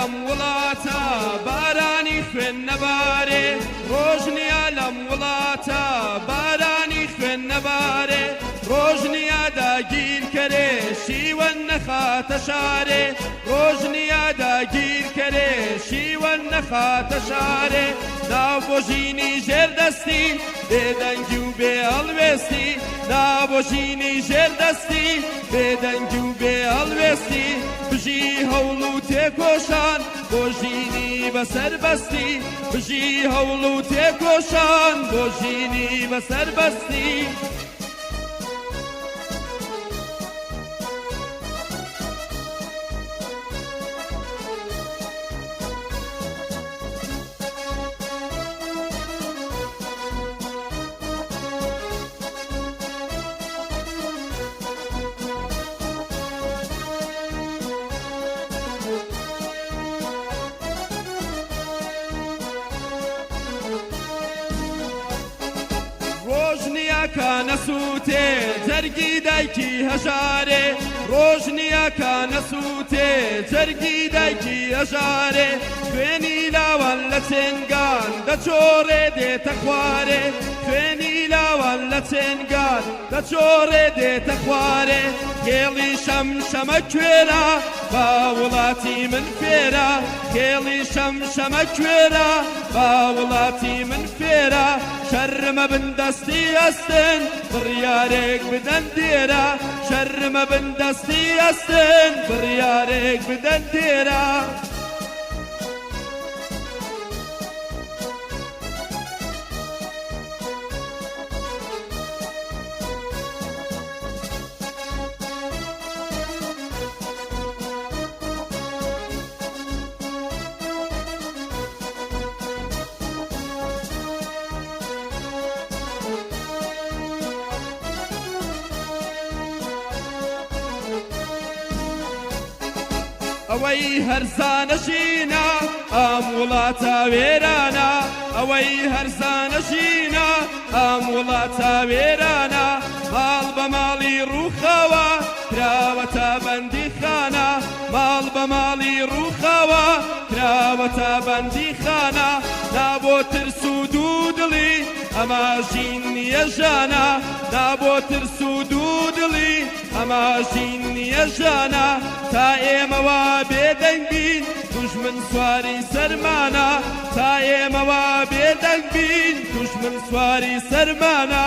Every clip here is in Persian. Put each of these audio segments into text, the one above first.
لەم وڵاتە بارانی خوێن نەبارێ ڕۆژنیا لەم وڵاتە بارانی خوێن نەبارێ ڕۆژنیا داگیرکەرێ شیوەن نەخاتە شارێ ڕۆژنیا داگیرکەرێ شیوەن نەخاتە شارێ ناو بۆ ژینی ژێردەستی بێدەنگی و بێ هەڵوێستی ناو بۆ ژینی ژێردەستی بێدەنگی و بێ هەڵوێستی بژی هەوڵ و تێکۆشان بۆ ژینی بەسەر بەستی بژی هەوڵ و تێکۆشان بۆ ژینی بەسەر بەستی کانە سووتێ جەرگی دایکی هەژارێ ڕۆژنیا کانە سووتێ جەرگی دایکی هەژارێ خوێنی لاوان لە چێنگان دەچۆڕێ دێتە خوارێ خوێنی لاوان لە چێنگان دەچۆڕێ دێتە خوارێ کێڵی شەمشەمە کوێرە با وڵاتی من فێرە کێڵی شەمشەمە کوێرە با وڵاتی من فێرە شەرمە بن دەستی ئەستن بڕیارێک بدەن دێرە شەرمە بن دەستی ئەستن بڕیارێک بدەن دێرە ئەوەی هەرزانەژینە ئەم وڵاتە وێرانە ئەوەی هەرزانەژینە ئەم وڵاتە وێرانە ماڵ بە ماڵی ڕووخەوە کراوەتە بەندی خانە ماڵ بە ماڵی ڕووخەوە کراوەتە بەندی خانە نابۆ ترس و دوو دڵی ئەمە ژین نییە ژانە نابۆ ترس و دوو دڵی ئەمە ژین نییە ژانە تا ئێمەوە بێدەنگ بین دوژمن سواری سەرمانە تا ئێمەوە بێدەنگ بین دوژمن سواری سەرمانە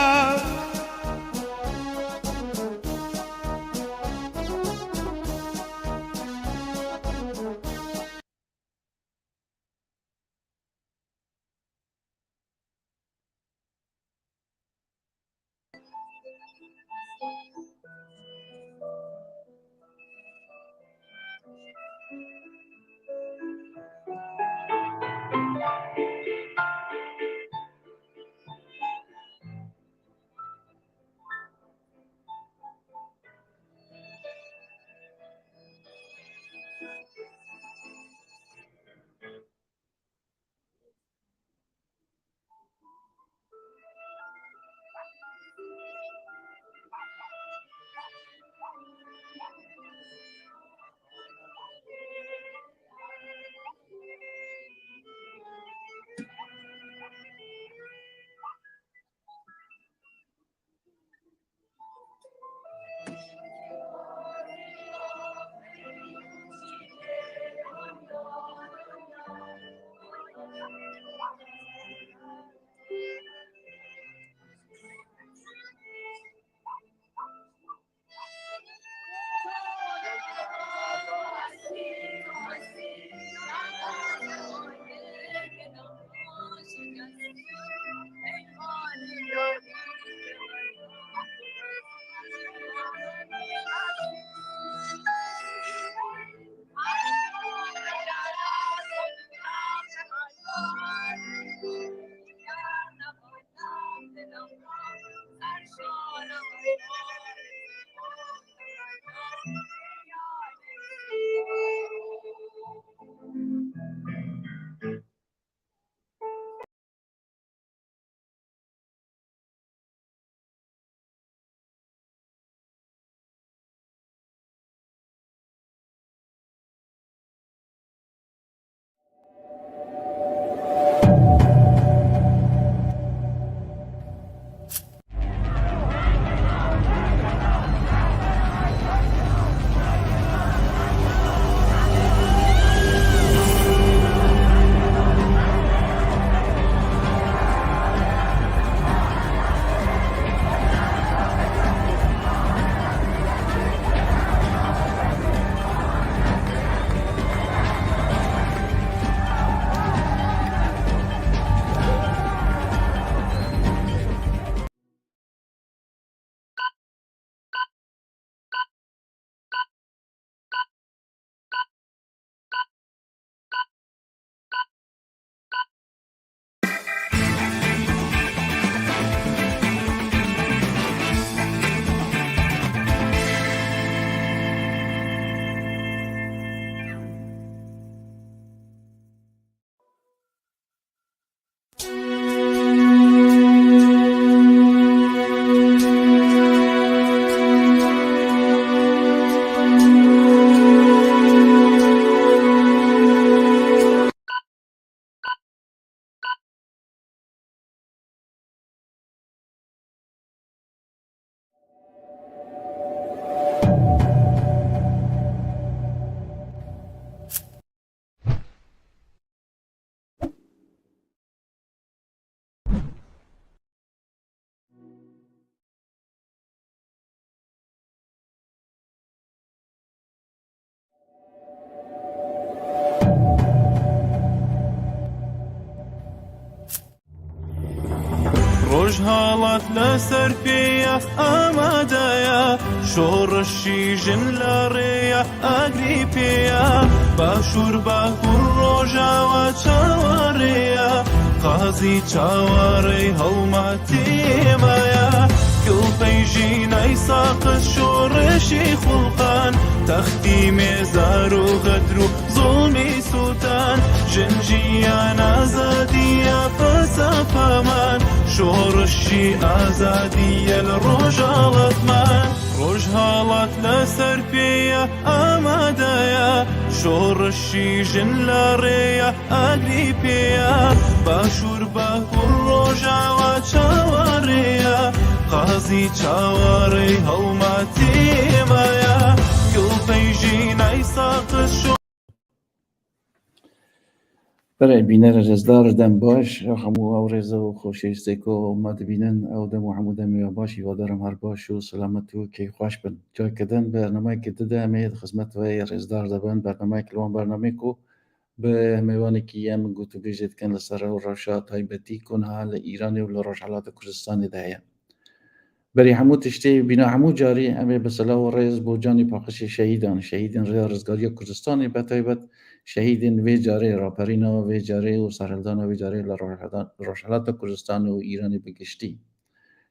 ڕۆژهاڵات لەسەر پێیە ئامادەیە شۆڕشی ژن لە ڕێیە ئاگری پێیە باشوور باکوور ڕۆژاوە چاوەڕێیە قازی چاوەڕێی هەڵماتێمەیە کڵپەی ژینای ساقس شۆڕشی خوڵقان تەختی مێزار و غەدر و زۆڵمی سووتان ژنجیان ئازادیە فەسەفەمان شۆڕشی ئازادیە لە ڕۆژهاڵەتمان ڕۆژهاڵات لەسەر پێیە ئامادەیە شۆڕشی ژن لە ڕێیە ئاگری پێیە باشوور باکوور ڕۆژاوە چاوەڕێیە قازی چاوەڕێی هەڵماتێمەیە کڵپەی ژینای ساقس برای بینەر ڕێزدار دەم باش هەموو ئەو ڕێزە و خۆشەویستێک و ما دەبینن ئەو دەم و هەموو دەمی باشی وادارم هەر باش و سەلامەت و کەی خوش بن جایکردن بەرنامەیەکی دەمێت خزمەتەوەی ڕێزدار دەبن بەرنامەیەک لەوان بەرنامەیەک و بە میوانێکی ئەم گوتوبێژێتکەن لەسەر ئەو ڕەشە تایبەتی کۆنها لە ئیرانی و لە ڕۆژهەڵاتە کوردستانیدا هەیە بەری هەموو تشتێ بینا هەموو جاری ئەمێ بەسەلاو و ڕێز بۆ جانی پاقشی شەهیدان ڕێ ڕزگاریە کوردستانی بەتایبەت شەهیدین وێ جارێ ڕاپەرینەوە وێ جارێ و سەرهەڵدانە وێ جارێ لە ڕۆژهەڵاتە کوردستان و ئیرانی بگشتی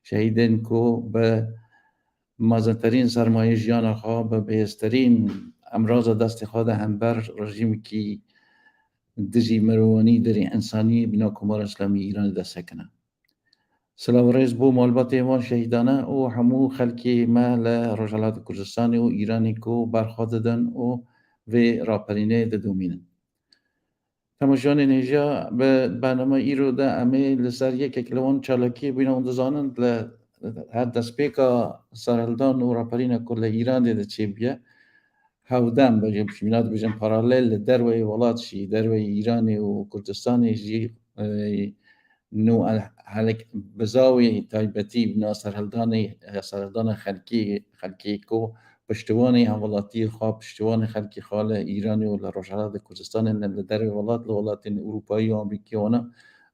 شەهیدین کۆ بە مازنترین سەرمایە ژیانەخوا بە بەهێزترین ئەمرازە دەستی خوادا هەمبەر ڕژیمێکی دژی مرۆوانی دەری ئەنسانی بنا کۆمارە ئیسلامی ئیرانی دەسەکەنە سلااو ڕێز بۆ مالبەتێ وان شەهیدانە و هەموو خەلکی مە لە ڕۆژهەڵاتی کوردستانی و ئیرانی کۆ بەرخوا دەدەن و vê raperînê didûmînin. Temaşanê nêja bi bername îro de em ê li ser yekek li wan çalakiyê bîne û dizanin li her destpêka serhildan û raperîna ku li Îranê de çêbiye hewdem bîna dibêjin paralel li derweyê welat jî derweyê Îranê û Kurdistanê jî nû bi zawê taybetî bîna serhildana xelkê ku پشتیوانی هەوڵاتی خوا پشتیوانی خەلکی خوا لە ئیرانی و لە ڕۆژهەڵاتی کوردستانی لە دەروی وڵات لە وڵاتین ئوروپایی و ئەمریکیەوەنە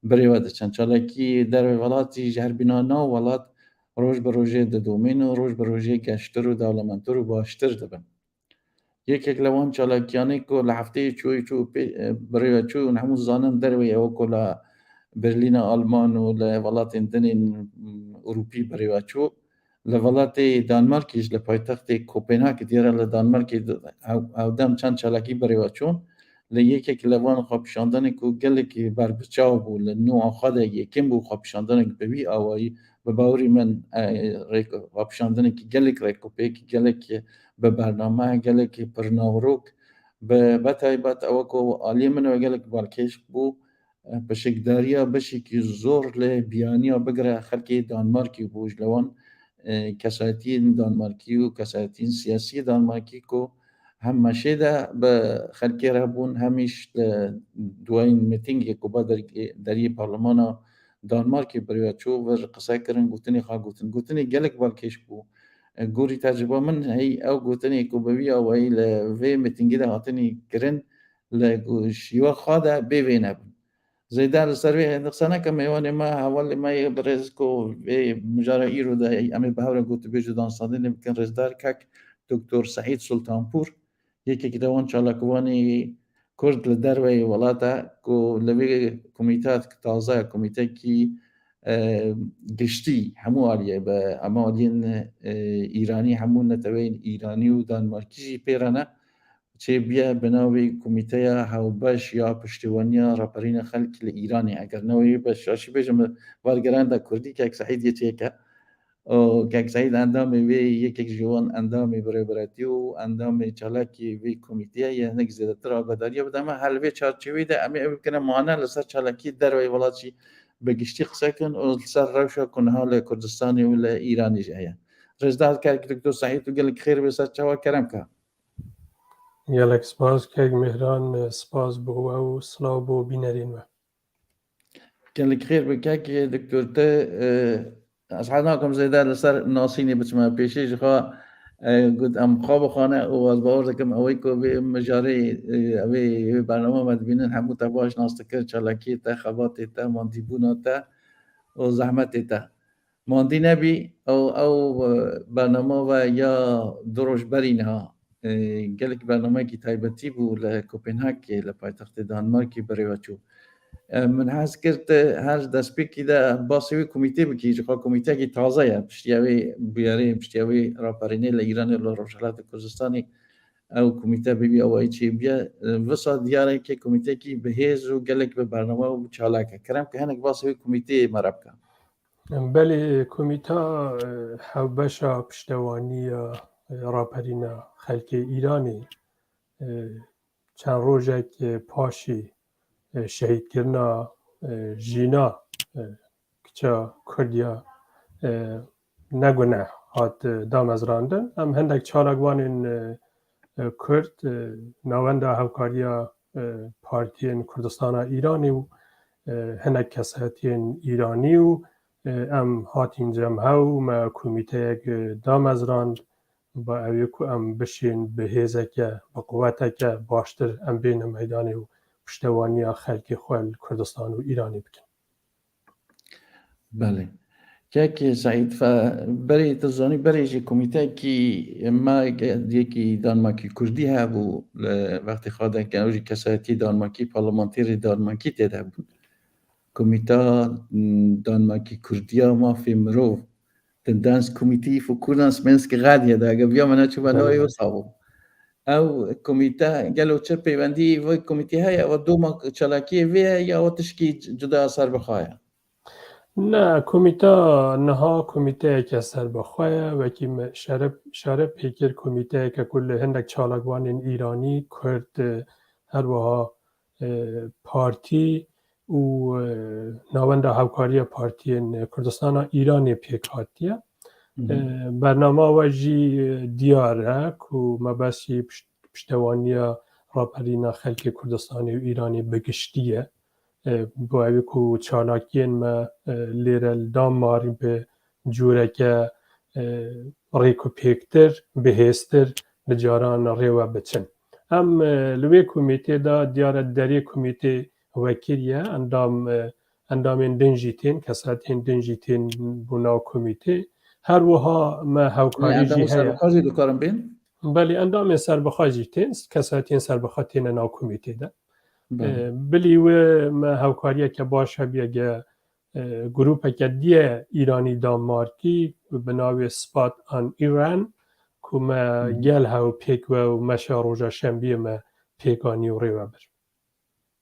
برێوە دەچەند چالاکی دەروی وڵاتی ژەهر بینە ناو وڵات ڕۆژ بە ڕۆژێ دەدۆمین و ڕۆژ بە ڕۆژێ گەشتر و داوڵەمەندتر و باشتر دەبن یەکێک لەوان چالاکیانەی کۆ لە هەفتەیە چووی برێوە چوو هەموو زانن دەروی ئەوە کۆ لە برلینە ئالمان و لە وڵاتین دنین ئوروپی برێوە چوو لە وڵاتی دانمارکیش لە پایتەختی کۆپنهاگی دیارە لە دانمارکی ئەودەم چەند چالاکی بەڕێوە چوون لە یەکێک لەوان خۆپیشاندنێک و gelekî berbiçaw bû li nû xwe de yêkîn bû xweپîşandinek bi vî awayî bi bawerî min xweپîşandinekî gelek rêkopêkî gelekî bi bername gelekî pir navrok bi betaybet ew ku aliyê min ve gelek balkêş bû pişikdariya beşekî zor lê biyaniya bigire xelkê Danmarkî bû ji lewan kesayetiyên Danmarkî û kesayetiyên siyasî Danmarkî ku hem meşê de bi xelkê re bûn hemîş li duayên mîtingê ku deriyê parlemana Danmarkê birêve çû vir qise kirin gotinê xwe gotinê gelek balkêş bû gorî tecrüba min hey ew gotinê ku bi vî awayî li vê mîtingê de hatinî kirin li şîva xwe de bê vê nebûn زیدار سر وی دقسانه که میوان ما حوال ما برز کو مجاره ایرو ده امی به هر گوت بیج دانستانی نمیکن رزدار کک دکتر سعید سلطانپور یکی که دوان چالاکوانی کرد لدر و ولاتا کو لوی کمیته تازه کمیته کی گشتی همو علیه به اما علیین ایرانی همو نتوین ایرانی و دانمارکی پیرانه چه بیا بناوی کمیته هاوباش یا پشتیوانی راپرین خلک ایرانی اگر نوی باش شاشی بجم وارگران دا کردی که یک سعید یه که او که یک سعید اندامی وی یک جوان اندامی برای و اندامی چالاکی وی کمیته یه نک زیاده تر آگاداری بده اما حلوی چارچوبی ده امی بکنه معانه لسر چالاکی در وی ولادشی بگشتی قصه کن و لسر روشا کنها لکردستانی و لایرانی جایه رزدار که دکتر سعید و گلک خیر بسر چوا کرم که gelek spas kek mehran spas bû ew silav bû bînerên we gelek xêr bi kekê doktor te ez hez nakim zêde li ser nasînê biçime pêşê ji xwe got em xwe bixwane û ez bawer dikim ewê ku vê mijarê evê bername me dibînin hemû te baş nas dikir çalakiyê te xebatê te mandîbûna te û zehmetê te ماندی نبی او برنامه و یا دروش برینها گلک برنامه کی تایبتی بو لکوپنهاگ لپایتخت دانمارکی بری وچو من حس کرد هر دسپیکی ده باسوی کمیته بکی جخوا کمیته کی تازه یا پشتیاوی بیاری پشتیاوی راپرینه لایران لروشالات کردستانی او کمیته ببی او ای چی بیا وسا دیاره که کمیته کی بهیز و گلک به برنامه و چالاکه کرم که هنگ باسوی کمیته مرب کن بله کمیتا حوبشا پشتوانی راپرین خلک ایرانی چند روزک پاشی شهید کرنا جینا کچا کردیا نگونه هات دامزراندن ام هندک چالگوانین کرد ناونده هاوکاریا پارتین کردستان ایرانی و هندک کساتین ایرانی و ام هاتین جمعه و ما کمیته دامزراند با اوی که ام بشین به هیزه که با قوته که باشتر ام بین میدانی و پشتوانی خلکی خوال کردستان و ایرانی بکن. بله که سعید برای تزانی برای جی کمیته کی ما یکی دانمارکی کردی ها بو وقتی خواده که اوجی کسایتی دانمارکی پارلمانتری دانمارکی تیده بود کمیته دانمارکی کردی ها ما فی مرو تندانس کمیتی فو کردانس منسک غادیه دا اگه بیا منه چو بنای و صابو او کمیته گلو چر پیوندی وی کمیتی های و دو ما چلاکی وی یا و تشکی جدا اثر بخواه نه کمیته نها کمیته که سر بخواه و که شرب پیکر کمیته که کل هندک چالگوان ایرانی کرد هر وها پارتی و ناونده هاوکاری پارتی کردستان ایرانی پیکاتیه برنامه وجی دیاره که مباسی پشتوانی راپرین خلک کردستانی و ایرانی بگشتیه با اوی که چالاکین ما لیرل داماری به جوره که ریکو پیکتر بهستر بجاران ریوه بچن هم لوی کمیته دا دیاره داری کمیته وکیلیه اندامین دنجیتین کساتین دنجیتین بنا کمیته هر وها ما هاوکاری جی هیا سربخوازی دو کارم بین؟ بله اندام سربخوازی تین کساتین سربخواتین نا کمیته ده بلی و ما هاوکاریه که باشه بیگه گروپه که دیه ایرانی دانمارکی به ناوی سپات آن ایران که ما گل هاو پیک و مشا روژا شنبی ما پیکانی و ریوه بر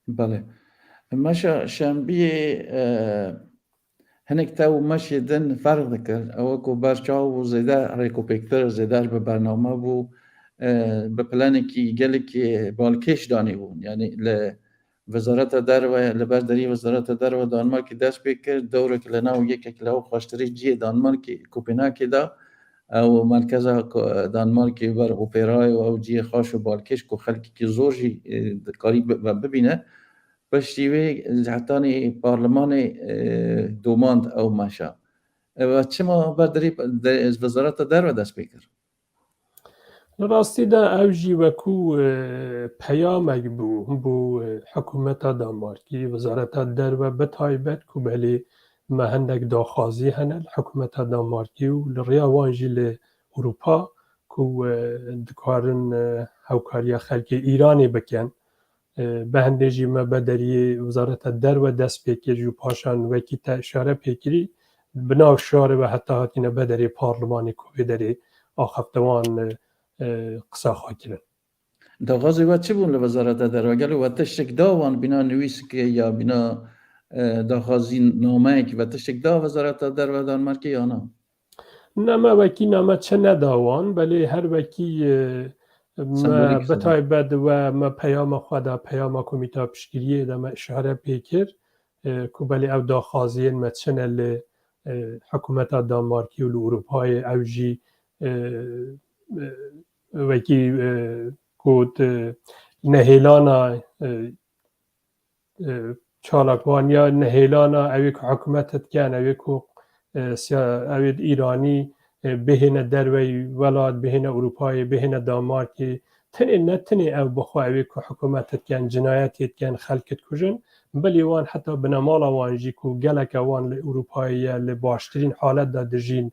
بله مشا شنبی هنک تاو مشی دن فرق دکر او که برچاو و زیده ریکو پیکتر زیده به برنامه بو به پلانی که گلی که بالکش دانی بود یعنی وزارت در و لبرداری وزارت در و دانمارک دست بکرد دوره که لناو یک کلاو خوشتری جی دانمارک کوپنهاگ دا او مرکز دانمارک بر اپرای و جی خوش و بالکش کو خلکی که زورجی کاری ببینه بشتیوی حتی پارلمان دوماند او ماشا و چه ما برداری وزارت در و دست بکرد راستی دا اوجی وکو پیامک بو حکومت دانمارکی وزارت در و بتایبت کو بلی ما هندک داخوازی هنل حکومت دانمارکی و لریا وانجی ل اروپا کو دکارن هاوکاری خلک ایرانی بکن به هندجی ما بدری وزارت در و دست پیکر جو پاشان وکی تا اشاره پیکری بناو شاره و حتی هاتین بدری پارلمانی کو بدری آخفتوان قصه خاکره داغازی و چه بون لوزارت در و گلو و تشک داوان بنا نویس که یا بنا داغازی نامه که و تشک دا وزارت در و دانمارک یا نه؟ نما وکی نما چه نداوان بلی هر وکی ما بتای بد و ما پیام خدا پیام کمیته پشگیریه دا ما اشاره پیکر که بلی او داخازین ما چنل حکومت دانمارکی و اروپای اوجی وکی کود نهیلانا چالاکوانیا نهیلانا اوی که حکومتت کن اوی که اوی ایرانی بهین دروی ولاد بهین اروپای بهین دانمارکی تنێ نەتنێ ئەو بخواوێ و حکوومەتتیان جنایەتێتیان خەلکت کوژن بەڵێ وان حتا بنەماڵە وانژی و گەلەکە وان لە ئوروپاییە لە باشترین حالەتدا دژین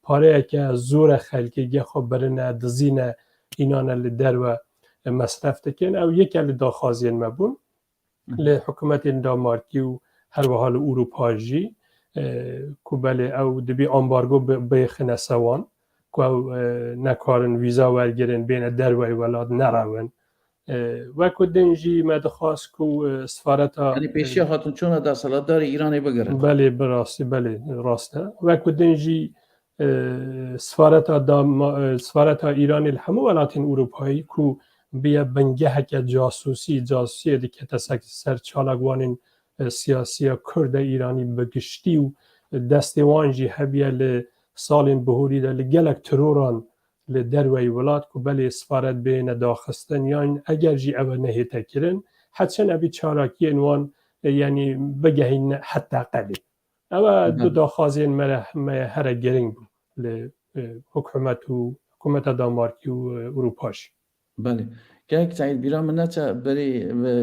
پارەیەکە زۆرە خەلکێگە خۆ برنە دزینە ئینانە لە دەروە مەصرف دەکەن ئەو یەکە لە داخوازیان مەبوون لە حکوومەتین دامارکی و هەروەها لە ئوروپاژی کو بەلێ ئەو دەبێ ئەمبارگۆ بێخنە سەوان کو ئەو نەکارن ویزا وەرگرن بێنە دەروەی وەلات نەڕەون وەکو دنجی مەدەخواست و سفارەتە پێشی هاتون چۆنە دەسەڵاتداری ئیرانی بگرن بەلێ بڕاستی بەلێ ڕاستە وەکو دنجی سفارەتە ئیرانی لە هەموو وڵاتین ئوروپایی و بیا بنگەهەکە جاسوسی دکێتە سەر چالاکوانین سیاسیە کوردە ئیرانی بەگشتی و دەستێوانژی هەبیە لە ساڵین بەهۆریدا لە گەلک ترۆران لە دەروەی وڵات و بەلێ سفارەت بێنە داخستن یان ئەگەرژی ئەوە نەهێتەکردن حەچەن ئەبی چالاکیên wan ینی بگەهین حتا قەلی ئەوە دوو داخوازیên me here giring bû li hikûmeta Danmarkî û Ewropayê. Belê gelek Saîd bîra min neçe berê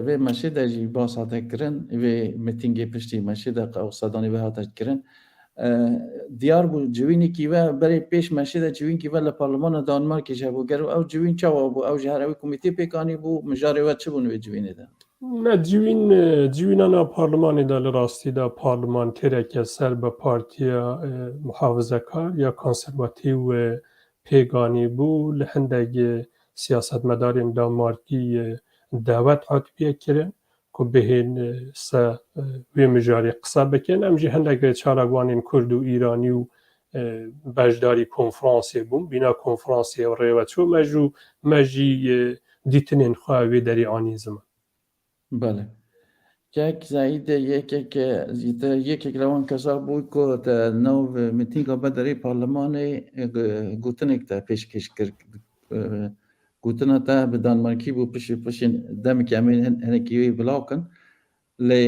vê meşê de jî bas hate kirin vê mîtingê piştî meşê de qewsedanî ve hate kirin diyar bû civînekî ve berê pêş meşê de civînkî ve li Parlemana Danmarkê ji hebû ger û ew civîn çawa bû ew ji her ew komîtê pêkanî bû mijarê we çi bûn vê civînê de civînana parlemanê de li rastî de parlementêreke ser bi partiya muhafizekar ya konservatîv pêganî bû li hindek siyasetmedarên Danmarkî dawet hatiye kirin ku bihên se wê mijarê qisa bikin em jî hindek çalavanên Kurd û Îranî û beşdarî konferansê bûn bîna konferansê rêveçû me jî dîtinên xwe wê derê anî ziman. Belê gelek Saîd yekek li wan kesa bû ku te nav mîtînga me derê parlemanê gotinek te pêşkêş kir gotina te bi Danmarkî bû pişên demekî em ê hinekî wê bilav kin lê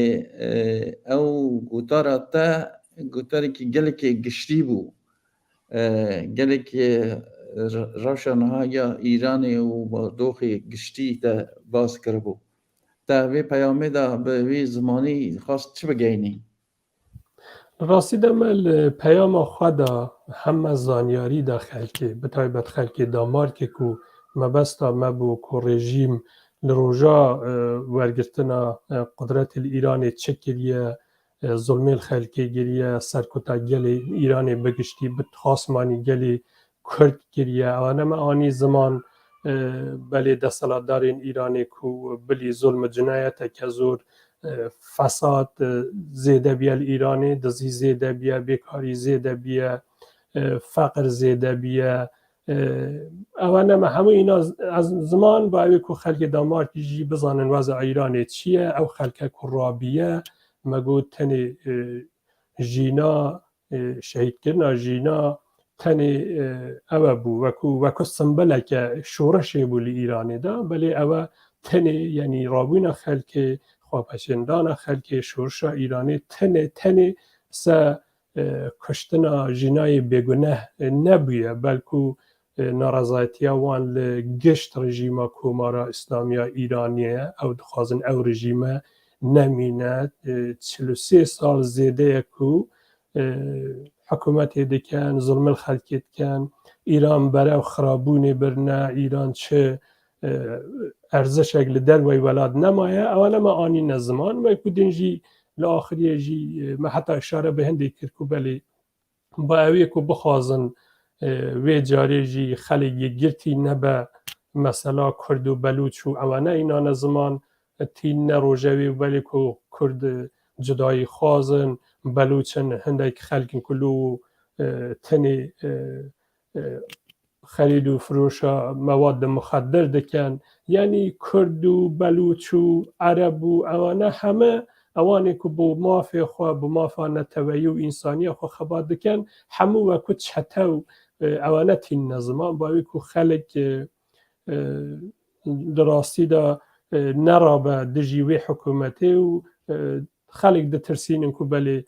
ew gotara te gotarekî gelekî giştî bû gelekî rewşa niha ya Îranê û doxê giştî te bas kiribû te vê peyamê de bi wê zimanî xwast çi bigeyînî Rastî de me li peyama xwe de heme zanyarî de xelkê bi taybet xelkê Danmarkê ku mebesta me bû ku rejîm li roja wergirtina qudretê li Îranê çi kiriye zulmên xelkê giriye serkuta gelê Îranê bigiştî bi xasmanî gelê Kurd kiriye ane me anî ziman belê desthilatdarên Îranê ku bilî zulm cinayeteke zor fesad zêde biye li Îranê dizî zêde biye bêkarî zêde biye feqir zêde biye ewane me hemû îna ziman bi evê ku xelkê Danmarkî jî bizanin weza Îranê çi ye ew xelke ku rabiye me got tenê jîna şehîdkirina jîna tenê ew bû wekû simboleke şoreşê bû li Îranê de belê ew tenê yanî rabûna xelkê xwepeşendana xelkê şoreşa Îranê tenê se kuştina jînayê bêguneh nebûye belkû narazayetiya wan li gişt rejîma komara İslamiya Îranê ye ew dixwazin ew rejîme nemîne 43 sal zêde ye ku hikûmetê dikin zulmên xelkê dikin Îran berew xirabûnê birine Îran çi erzişek li derwey welat nemaye ew me anî ne ziman wekû din jî li axiriyê jî me heta îşare bi hindê kir ku belê bi evê ku bixwazin wê carê jî xelekê girtî nebe mesela Kurd û Belûç û ewane înane ziman tîne rojevê belê ku Kurd cudayî xwazin Belûçin hindek xelkên ku lû tenê xerîd û firoşa mewad mixeddir dikin yanî Kurd û Belûç û Ereb û ewane heme ewanê ku bi mafê xwe bi mafa neteweyî û însanîya xwe xebat dikin hemû wekû çetew ewane tîne ziman bi evê ku xelek di rastî de nerabe dijî wê hikûmetê û xelek ditirsînin ku belê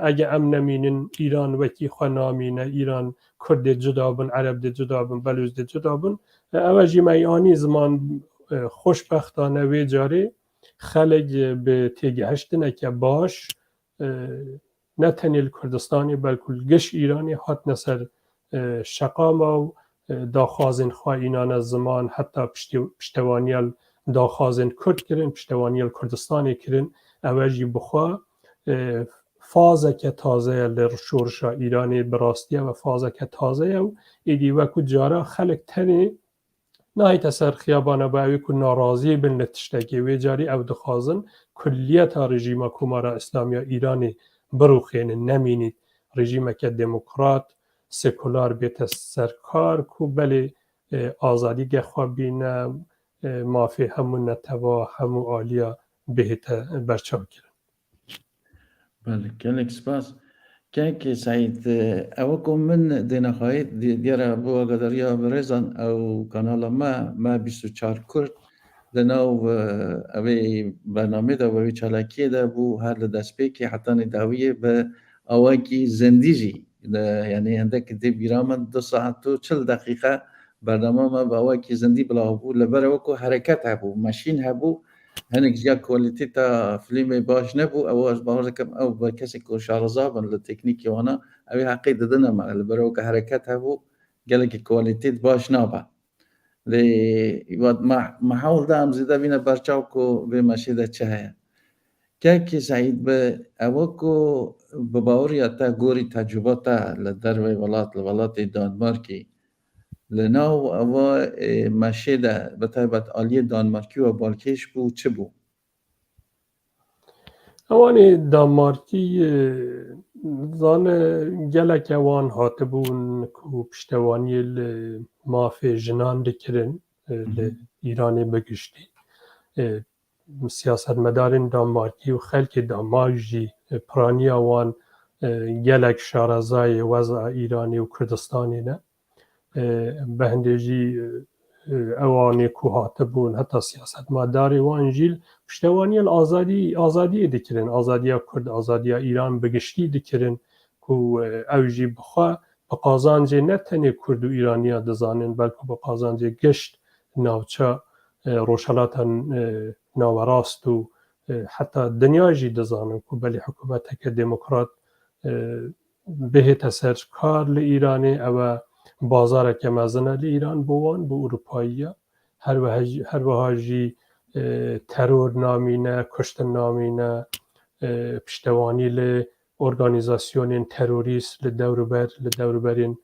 اگه ام نمینن ایران وکی خوا نامینه ایران کرد جدا بن عرب جدا بن بلوچ جدا بن اوجی میانی زمان خوشبختانه وی جاری خلق به تیگهشتنه که باش نه تنیل کردستانی بلکل گش ایرانی هات نسر شقام و داخوازن خواه اینان از زمان حتی پشتوانیل داخوازن کرد کرن پشتوانیل کردستانی کرن اوجی بخواه فازه که تازه لرشورشا ایرانی براستیه و فازه که تازه و ایدی وکو جارا خلق تنی نهایت سر خیابانه باوی که ناراضی بن لتشتگی وی جاری او دخوازن کلیت رژیم کمارا اسلامی ایرانی بروخین نمینید رژیم که دموکرات سکولار بیت سرکار کو بلی آزادی گخوا بینه مافی همون نتوا همون آلیا بهت برچاو کرن. بله گلک سپاس که سعید اوکم من دینا خواهید دیاره بو قدریا برزان او کانال ما 24 کرد دناو اوی برنامه دا وی چالاکی دا بو هر دست پی که حتی نداویه به اواکی زندیجی یعنی هندک دی بیرامن 2 ساعت و 40 دقیقه برنامه ما به اواکی زندی بلا بو لبر اوکو حرکت هبو ماشین هبو هنک جا کوالیتی تا فیلم باش نبو او از باور کم او با کسی که شارزابن لتکنیکی وانا اوی حقی ددنه ما لبر اوکو حرکت هبو گلک کوالیتی باش نابا لی محاول دام زیده بینه برچاو کو به مشیده چه هیا که سعید به اوکو بباوری تا گوری تجرباتا لدر ولات دانمارکی لناو او مشیده به طیبت آلی دانمارکی و بالکش بو چه بو؟ اوانی دانمارکی زان گلک اوان هاته بون که پشتوانی مافی جنان دکرن ایرانی بگشتی سیاست مدارن دانمارکی و خلک دانمارکی پرانی اوان گلک شارزای وضع ایرانی و کردستانی نه به هندجی اوانی که هاته بون حتی سیاست مداری و انجیل پشتوانی آزادی دکرن آزادی کرد آزادی ایران بگشتی دکرن که اوجی بخواه به قازانجه نه تنی کرد و ایرانی ها دزانن بلکه به قازانجه گشت ناوچه روشلات ناوراست و حتی دنیاجی دزانن که بلی حکومت که دموکرات بهت سر کار لإیرانی او بازار که مزنه لإیران بوان بو اروپایی هر وهاجی ترور نامینه کشتن نامینه پشتوانی ارگانیزاسیون تروریست لدوربرین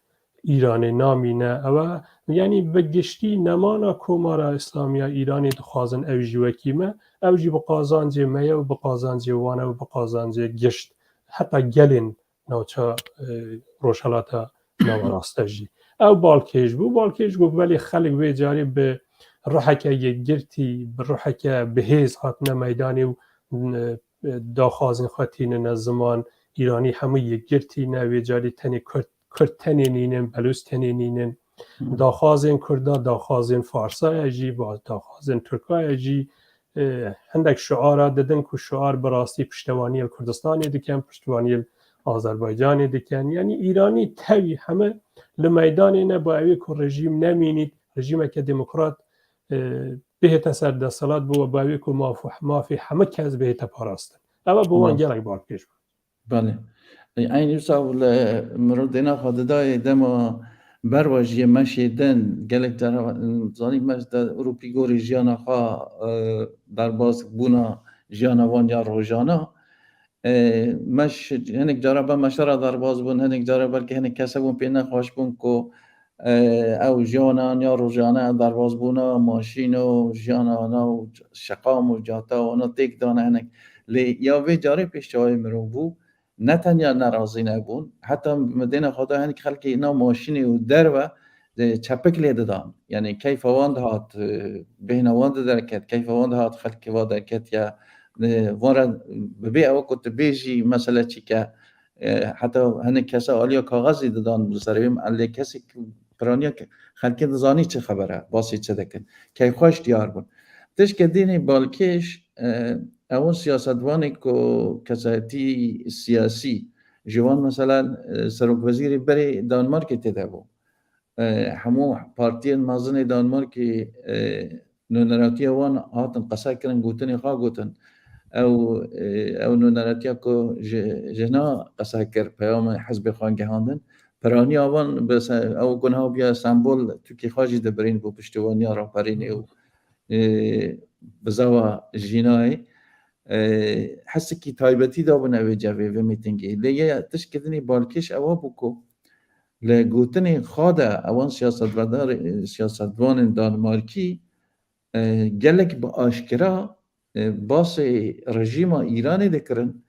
ایرانی نامینه او یعنی بگشتی نمانا کمارا اسلامی ایرانی دخوازن اوجی وکیمه اوجی بقازانجی میه و بقازانجی وانه و بقازانجی گشت حتی گلین نوچه روشلاتا نوراستجی او بالکیش بو ولی خلق وی جاری به روحک یک گرتی به روحک بهیز هاتنه میدانی و داخوازن خاتین نزمان ایرانی همه یک گرتی نوی جاری تنی کرد تنی نینن بلوز تنی نینن داخوازن کردا داخوازن فارسای اجی با داخوازن ترکای اجی هندک شعار دادن که شعار براستی پشتوانی کردستانی دکن پشتوانی آذربایجانی دکن یعنی ایرانی تاوی همه لمیدانی نه با اوی که رژیم نمینید رژیم که دموکرات بهت سر دستالات بو با اوی که مافی همه کس بهت پاراستن اما بوان گلک بارکش بله این یوسف مرودینا خوددای دما برواجی مشیدن گلک در زانی مجد اروپی گوری جیانا خواه در باز بونا جیانا وانیا روژانا مش هنک جارا با مشترا در باز بون هنک جارا بلکه هنک کسا بون پینه خوش بون که او جیانا یا روژانا در باز بونا ماشین و جیانا و شقام و جاتا و تیک دانه هنک یا وی جاری پیشته های مرون بو نه تنیا ناراضی نبون حتی مدینه خدا هنگ خلک اینا ماشینی و در و چپک لیده دان یعنی کیف واند هات بین واند درکت کیف واند هات خلک واند درکت یا وارد ببی او کت بیجی مثلا چی که حتی هنگ کسا آلیا کاغذی دادان بسریم علی کسی پرانیا که خلک دزانی چه خبره باسی چه دکن که خوش دیار بون تش که دینی بالکش اون سیاستوانی که کساتی سیاسی جوان مثلا سرک وزیر بری دانمارک تده بود همو پارتی مازن دانمارک نونراتی وان هاتن قصه کرن گوتنی خواه گوتن او نونراتی که جنا قصه کر پیام حزب خوانگه هاندن پرانی آوان بس او گناه بیا سمبول تو کی خواجی دبرین بو پشتوانی را پرینی و بزاوا جنای حس کی تایبتی دا بنوی جوی و میتینگی لیه تشکدنی بالکش اوا بکو لگوتنی خاده اوان سیاستوان دانمارکی گلک با آشکرا باس رژیم ایرانی دکرن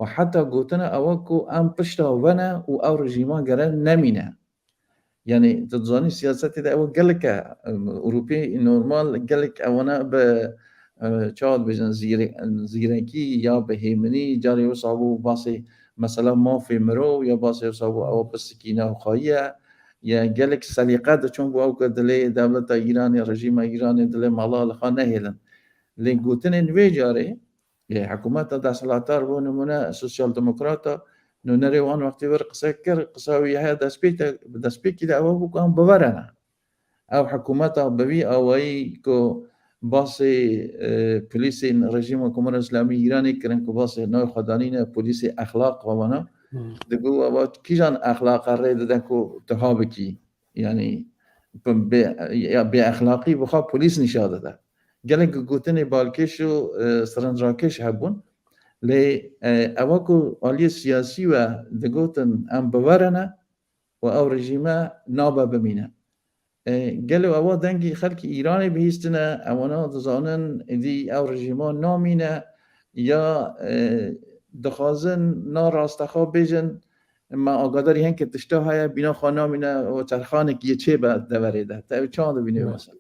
و حتی گوتن اواکو ام پشتا ونه و او رژیما گرن نمینه یعنی تظانی سیاستی ده او گلک اروپی نورمال گلک اوانا به چاد بجن زیرکی یا به هیمنی جاری و صابو باسی مثلا ما فی مرو یا باسی صابو او بسکینه و خواهیه یا گلک سلیقه ده چون بو او که دلی دولت ایرانی رژیم ایرانی دلی مالا لخوا نهیلن لین گوتن انوی جاره حکومت ده سلاتار بو نمونه سوسیال دموکراتا نونری وان وقتی بر قصه کر قصاوی ها دسپیکی ده او بکن بورنه او حکومت بوی اوایی که باسی پلیس رژیم حکومت اسلامی ایرانی کرن که باسی نوع خدانین پلیس اخلاق وانا دگو اوات کی جان اخلاق رید ده که تهاب کی یعنی به اخلاقی بخواه پلیس نشاده ده گلک گوتن بالکش و سرندراکش هبون لی اواکو آلی سیاسی و دگوتن ام بورنه و او رژیمه نابا بمینه گلو اوا دنگی خلق ایرانی بهیستنه اوانا دزانن دی او رژیما نامینه یا دخوازن ناراستخوا بیجن ما آگاداری هن که تشتا های بینا خوانامینه و چرخانه که یه چه باید دوریده تا چند بینه مثلا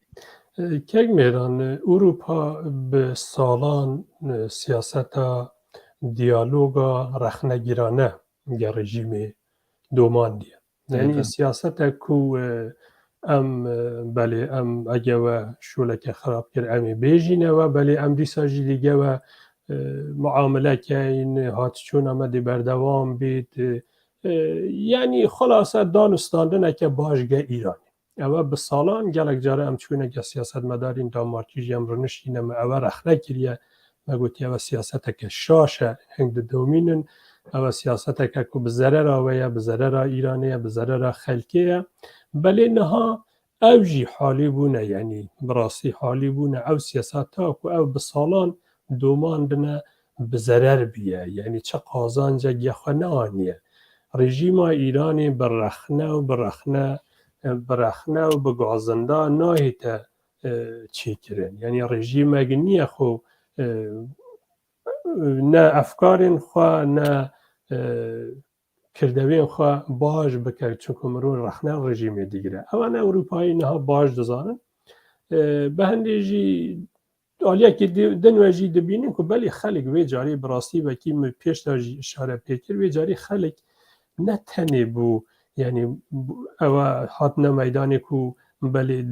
که میران اروپا به سالان سیاست دیالوگا رخنگیرانه یا رژیم دوماندیه یعنی سیاست کو ام بله ام اگه و شولک خراب کرد امی بیجینه و بله ام دیساجی دیگه و معامله که این هات چون آمده بردوام بید یعنی خلاصه دانستاندنه که باشگه ایرانی اما به سالان گلک جاره ام چونه که سیاست مدارین دانمارکی جیم رو نشینم اما رخنه کریه مگوتی اما سیاست که شاشه هنگ دومینن اما سیاست که به ضرر آویه به ضرر ایرانیه به ضرر خلکیه بله نها اوجی حالی بونه یعنی براسی حالی بونه او سیاست ها که او به سالان دوماندنه به ضرر بیه یعنی چه قازانجا گیخانه آنیه رژیم ایرانی برخنه و بگازنده ناهیت چی کرن یعنی رژیم اگنیه خو نه افکارین خواه نه کردوین خواه باش بکرد چون کمرون رخنه رژیم دیگره اوان اروپایی نها باش دزانن به هندیجی آلیا که دنوژی دبینیم که بلی خلق وی جاری براستی و که پیش داجی اشاره پیکر وی جاری خلق نه تنه بو یعنی او هات نمیدانی که بلی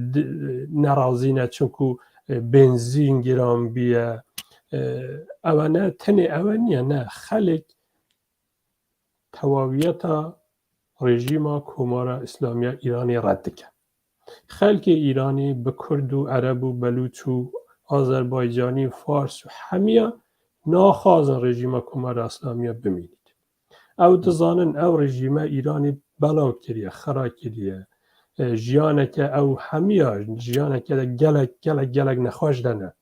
نرازینه چون که بنزین گرام بیه او نه تنه او نیه نه خلق تواویت رژیم کمار اسلامی ایرانی رد کرد خلق ایرانی به کرد و عرب و بلوچ و آذربایجانی فارس و همه ناخوازن رژیم کمار اسلامی بمینید او دزانن او رژیم ایرانی بلا کریه خرا کریه جیانه که او همه جیانه که گلک نخواش دنه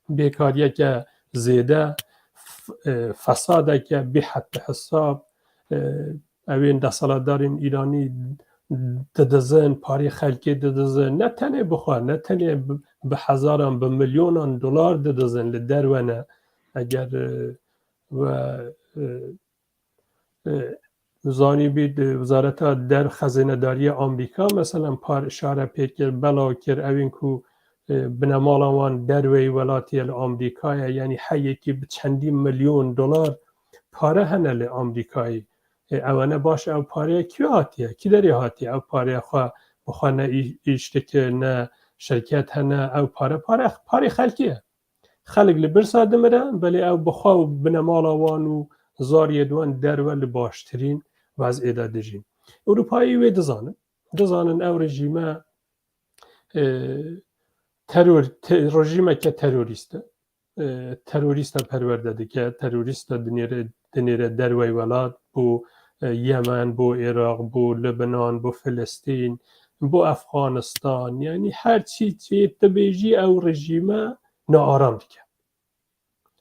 بیکاریه که زیده فساده که بی حد حساب اوین دستالدارین ایرانی ددزن پاری خلکی ددزن نه تنه بخواه نه تنه به هزاران به میلیونان دلار ددزن لدرونه اگر و زانی بید وزارت در خزینه داری آمریکا مثلا پار اشاره پیکر بلا کر اوین کو بنمالوان دروی ولاتی آمریکای یعنی حیی که به چندی میلیون دلار پاره هنه لآمریکایی اوانه باشه او پاره کی هاتیه کی داری هاتیه او پاره خواه بخواه نه ایشته که نه شرکت هنه او پاره خلکیه خلق لبرسا دمره بلی او بخوا بنمالا وان و زاری دوان درو لباشترین وضع دا دجین اروپایی وی دزانن او رژیمه رژیمه که تروریستا پرورده دکه تروریستا دنیره دروی ولاد بو یمن بو عراق بو لبنان بو فلسطین بو افغانستان یعنی هر چی تبیجی او رژیمه ناآرام دکه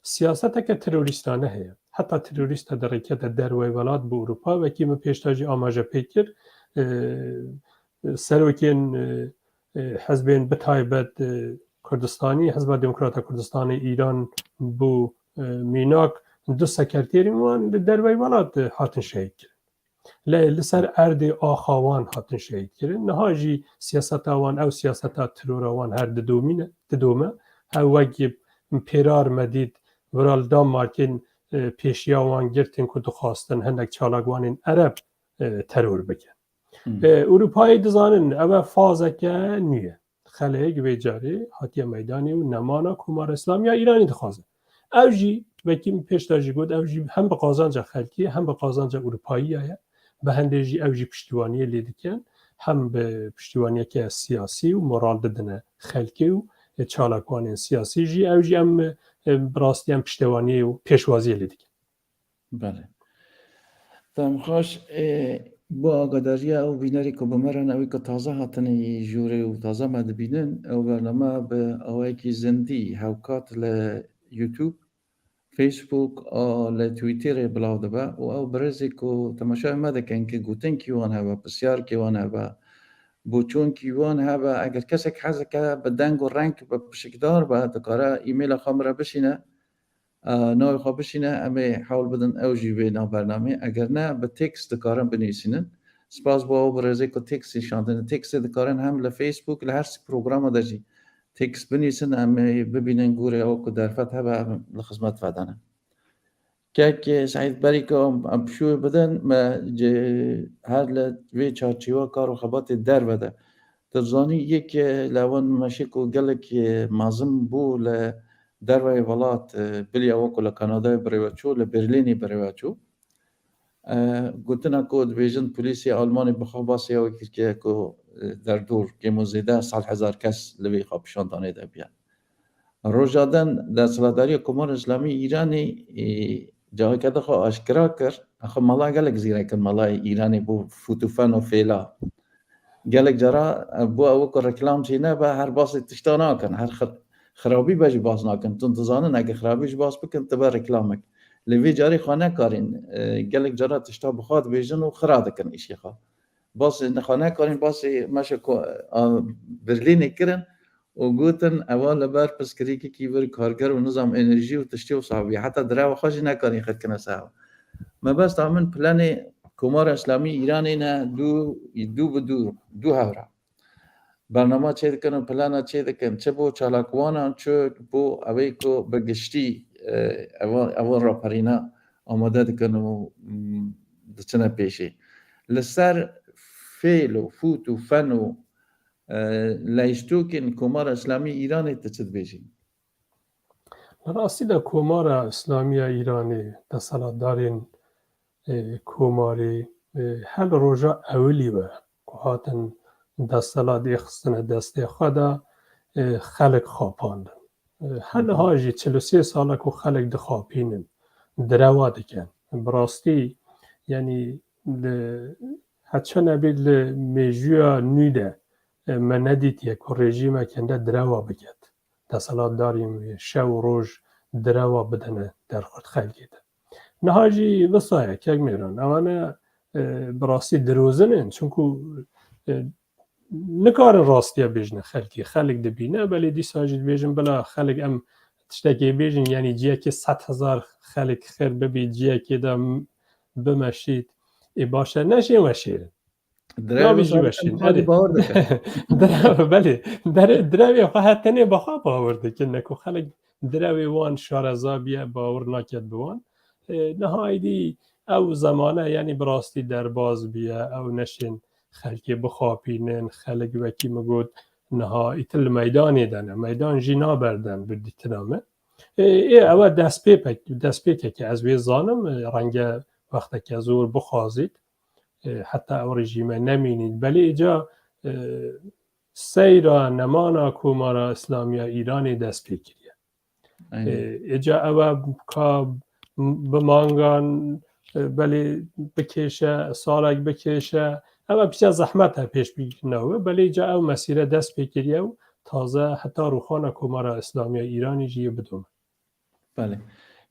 سیاسته که تروریستانه هیه حتی تروریستا در رکت دروی ولاد بو اروپا و که پیشتاجی آماجه پیکر سروکین حزبین بتایبت کردستانی حزب دموکرات کردستانی ایران بو میناک دو سکرتیری وان دروی ولاد هاتن شهید کرد لسر ارد آخوان هاتن شهید کرد نهاجی سیاست وان او سیاست ترور وان هر ددومه او وگی پیرار مدید ورال دانمارکین پیشیا وان گرتن که دخواستن هندک چالاگوانین عرب ترور بکن اروپایی دزانن او فازه که نیه خلق و جاری هاتی میدانی و نمانا کمار اسلامی ایرانی دخوازه او جی وکی پیشتاجی گود او جی هم به قازانجا خلقی هم به قازانجا اروپایی آیا به هنده جی او جی پشتیوانی لیدکن هم به پشتیوانی که سیاسی و مرال ددن خلقی و چالاکوان سیاسی جی او جی هم براستی هم پشتیوانی و پیشوازی لیدکن بله تم خوش با آگاداری او بیناری که بمرن اوی که تازه هاتنی جوره و تازه مدبینن او برنامه به اوی که زندی هاوکات لیوتیوب فیسبوک او لتویتر بلاو دبا و او برزی که تماشای مده کن که گوتن کیوان هوا بسیار کیوان هوا بوچون کیوان هوا اگر کسی که حضر که بدنگ و رنگ بشکدار با دکاره ایمیل خامره بشینه نوع خواب بشینه اما حاول بدن اوجی به نام برنامه اگر نه به تکست دکارن بنویسینن سپاس با او برزه که تکست شاندن تکست دکارن هم لفیسبوک لهر سی پروگرام داشتی تکست بنویسن اما ببینن گوره او که در فتح با لخدمت فدانه که سعید بری که ام شو بدن ما هر لوی چارچیوا کارو خبات در بده ترزانی یک لوان مشکو گلک مازم بو ل دروی ولات بلیا وکو لکانادا بریوچو لبرلینی بریوچو گوتنا کود ویژن پلیسی آلمانی بخواباسی او که در دور که مزیده 100,000 کس لوی خوابشان دانه ده بیان روزادن در سلطداری کمار اسلامی ایرانی جایی که دخوا آشکرا کرد اخو ملا گلک زیره کن ملای ایرانی بو فوتوفن و فیلا گلک جرا بو اوکو رکلام چینه با هر باسی تشتانا کن هر خرابی بچ باز نکن تون تزانن اگه خرابیش باز بکن تبا رکلامک لوی جاری خانه کارین گلک جرا تشتا بخواد بیجن و خراده کن ایشی خواه باز نخانه کارین باز مشه برلینی کرن و گوتن اول بر پسکری که کیور کارگر و نظام انرژی و تشتی و صحابی حتی درا و خوشی نکارین خد کنه صحابه ما بس تامن پلان کمار اسلامی ایرانی نه دو هورا برنامه چه دکن و پلانا چه دکن چه بو چالاکوانا چه بو اوی کو بگشتی اول را پرینا آماده دکن و دچنه پیشی لسر فیل و فوت و فن و لایشتوکن کمار اسلامی ایرانی تچد بیشی راستی در کمار اسلامی ایرانی دستالات دارین کماری هل روژا اولی و که هاتن دستالات اخستن دسته خدا خلق خواباندن هل هاجی 43 ساله که خلق دخوابینن دروا دکن براستی یعنی حتی نبیل میجویا نیده من ندید یک رژیم کنده دروا بگید دستالات داریم شو روژ دروا بدنه در خود خلقی ده نهاجی وصایه که میرن اوانه براستی دروزنن چونکو نکار راستیا بیجنه خلق دبینه بلی دی ساجد بیجن بلا خلق ام تشتاکی بیجن یعنی جیه که 100,000 خلق خیر ببید جیه که دا بمشید ای باشه نشه وشید دراوی وشید باور دکن بله دراوی حتی نه بخواه باور دکن نکو خلق دراوی وان شارزابیه باور نکد بوان نهایدی او زمانه یعنی براستی در باز بیه او نشین خلقی بخوابینن خلق وکی مگود نها ایتل میدانی دانه میدان جینا بردن بردی تنامه ئەوە دەستپێکێکی ئەس بێ زانم ڕەنگە وەختێکە زۆر بخوازیت حتا ئەو ڕژیمە نەمینیت بەلێ ئجا سەیرا نەمانە کۆمارە ئیسلامیە ئیرانی دەست پێ کردە ئجا ئەوە بمانگان بەلێ بکێشە ساڵێک بکێشە ئەوە پیسە زەحمەتە پێش بکردنەوە بەلێ جا ئەو مەسیرە دەست پێ کردە و تازە حتا ڕوخانە کۆمارە ئیسلامیە ئیرانی ژیە بدۆمە بله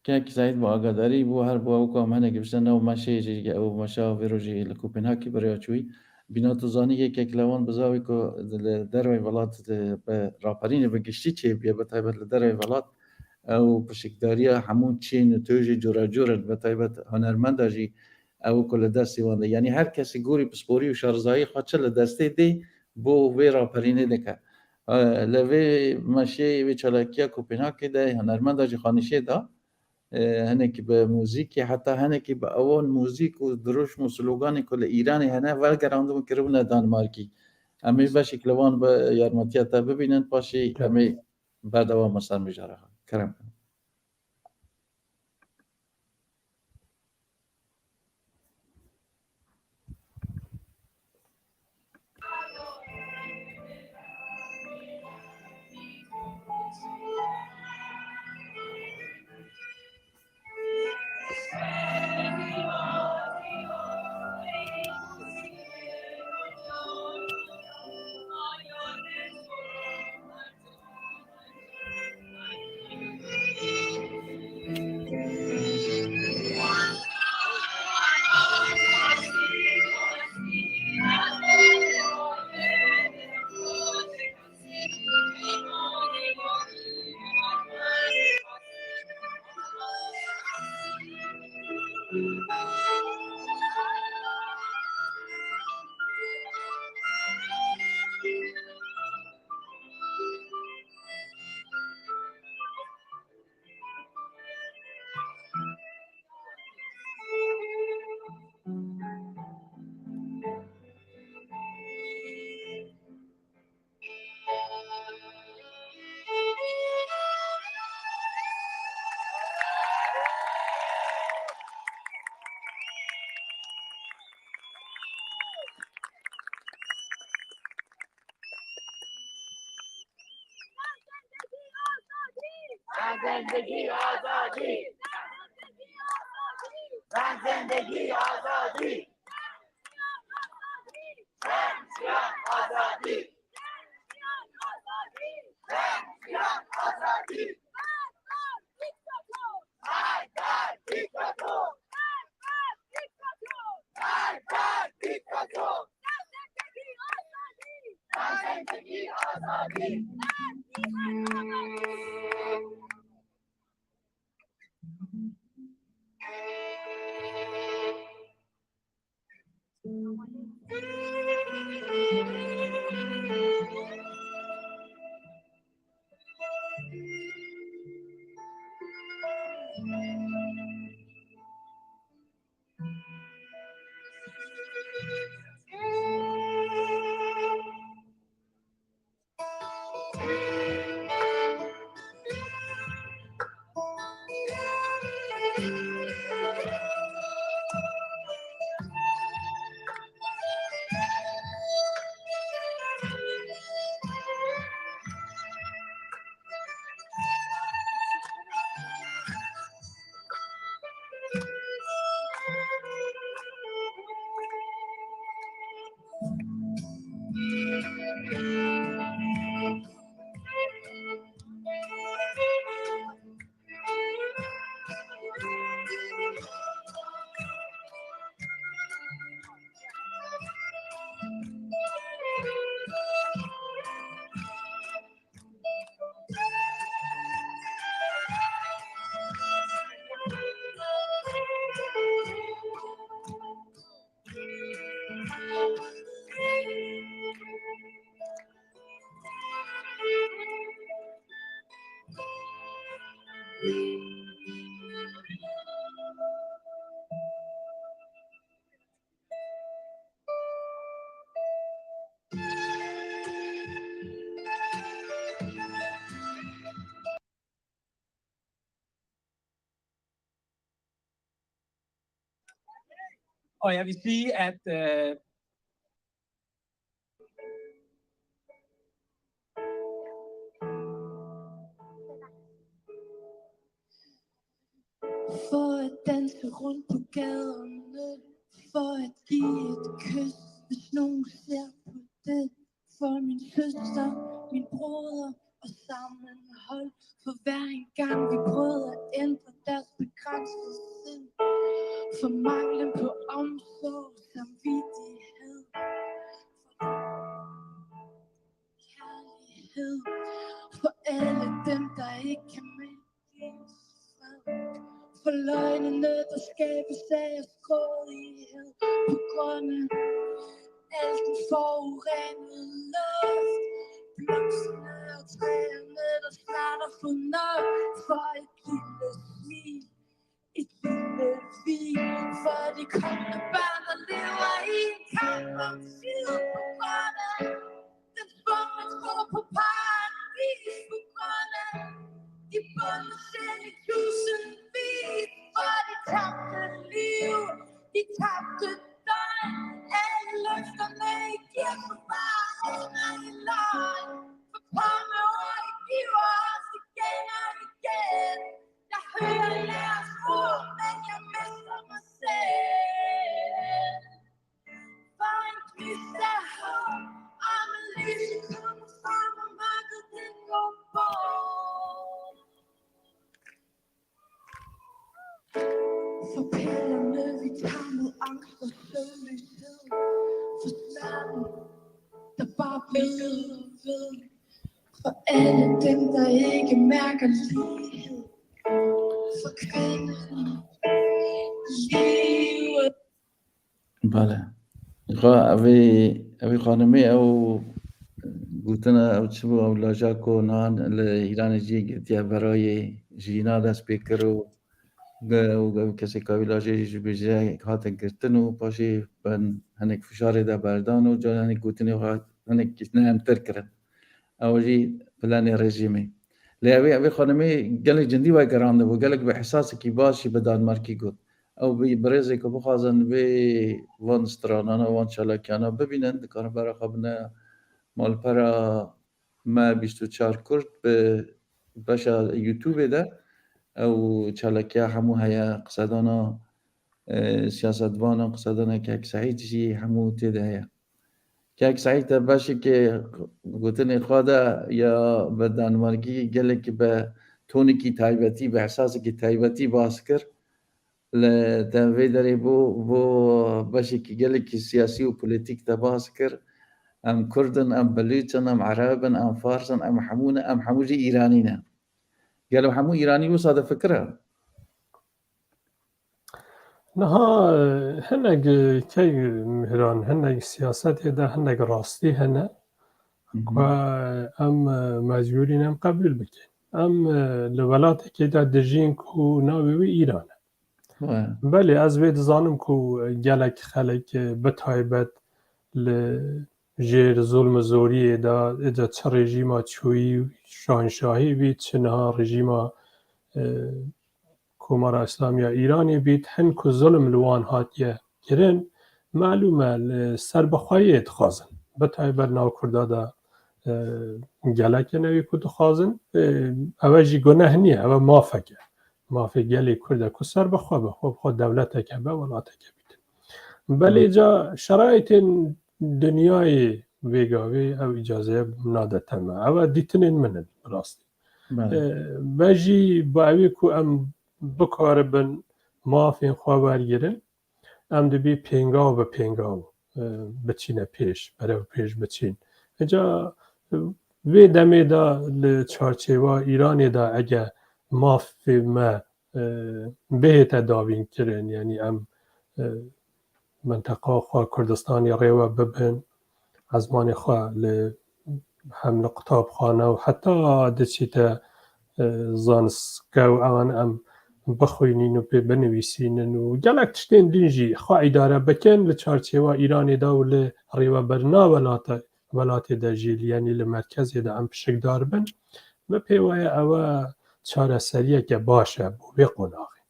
که سعید با آگاداری بو هر بو او کامنه که بشن او مشه جی او مشه ویروجی لکوپنهاکی برای چوی بینا تو زانی یک کلوان بزاوی که دروی ولات به راپرین بگشتی چه بیه به تایبت دروی ولات او پشکداری همون چین توجی جورا جورا به تایبت هنرمند جی او کل دستی وانده یعنی هر کسی گوری پسپوری و شارزایی خواهد چه دستی دی بو وی راپرینه دکه لوی مشه وی چالاکیا کوپنهاکی ده هنرمند جی خانشه دا هنه که به موزیکی حتی هنه که به اون موزیک و دروش و سلوگانی کل ایرانی هنه ولگرانده و کربونه دانمارکی امی باشی کلوان به یارمتیت ببینن پاشی امی بعد اوان مصر میجاره کرم زندگی آزادی زندگی آزادی آزادی آزادی زندگی آزادی Og jeg vil sige, at for at danse rundt på gaderne, for at give et kys, hvis nogen ser på det, for min søster, min broder og sammenhold, for hver en gang vi prøvede at ændre deres begrænsede sind, for manglen på omsorg, samvittighed, for kærlighed, for alle dem, der ikke kan mærke fred, for løgnene, der skabes af grådighed, på grund af al den forurenede luft, blomsterne og træerne, der snart har fået nok, for et lille smil, et lille hvil, for de kommende børn, der lever i en kamp om tid, på grund af den tvungne tro på paradis, på grund af de bunde selv i tusindvis, for de tabte liv, de tabte døgn, alle løfterne I giver for bare under I løgn, for komme ord I giver os igen og igen. Jeg hører jeres ord, men jeg mister mig selv. For en gnist af håb, om at lyset kommer frem, og mørket det går bort. For pillerne vi tager med angst og søvnløshed, for smerten der bare bliver ved, for alle dem der ikke mærker lighed, for kvinden livet. بله اوی خانمی او گوتنا او چبو او لاجاکو نان ایران جی گرتیا برای جینا دست بکر و کسی کاوی لاجه جی بجه هات گرتن و پاشی بن هنک فشار دا بردان و جان هنک گوتنی و هنک کسنه هم تر کرن او جی پلان رژیمی اوی خانمی گلک جندی وای کرانده و گلک به حساس کی باشی به دانمارکی گوت او بی برزی که بخوازن به وان سترانانا وان چالاکیانا ببینن دکار برا خبنه مال پرا ما 24 کرد به باشا یوتیوب ده او چالاکیا همو هیا قصدانا سیاستوانا قصدانا که اک سعید جی همو تیده هیا که اک سعید باشی که گوتن خواده یا به دانمارکی گله که به تونی کی تایبتی به احساس کی تایبتی باز کر لتنوی داری بو باشی که گله که سیاسی و پولیتیک تباز کر ام كردن ام بلوچن ام عربن ام فارسن ام حمون ام حموجي ايرانينا قالوا حمو ايراني وصاد فكره نها هنگ کی مهران هنگ سیاست ده هنگ راستی هنه و ام مجبورین ام قبول بکن ام لولات که ده دجین کو ناوی ایران بله از وید زانم کو گلک خلک بتایبت جیر ظلم زوری دا چه رژیما چوی شاهنشاهی بید چه نها رژیما کمار اسلامی ایرانی بید هن که ظلم لوان هاتیه گرن معلومه سر بخواهی اتخازن بتایبت ناو کرده دا گلک نوی کد خازن اوه جی گناه نیه اوه مافه گلی کرده که سر بخواه بخواه خود دولت که به ولات که بید بلی جا شرایط دنیای ویگاوی او اجازه نادته ما او دیتنین منن راستی بجی با اوی که ام بکار بن مافین خواه برگیرن ام دبی پینگاو به پینگاو بچینه پیش برای پیش بچین اجا وی دمی دا لچارچه و ایرانی دا اگه مافی ما بهت داوین کرن یعنی ام منطقه خواه کردستانی ریوه ببین از مانی خواه هم نقطاب خانه و حتی دچیت زانسکه و اوان ام بخوینین و بنویسین و گلک تشتین دینجی خواه اداره بکن لچارچه و ایرانی دا و لریوه برنا ولات دا جیل یعنی لمرکزی دا ام پشک دار بن و پیوه اوه چاره سریه که باشه بو بی قناغی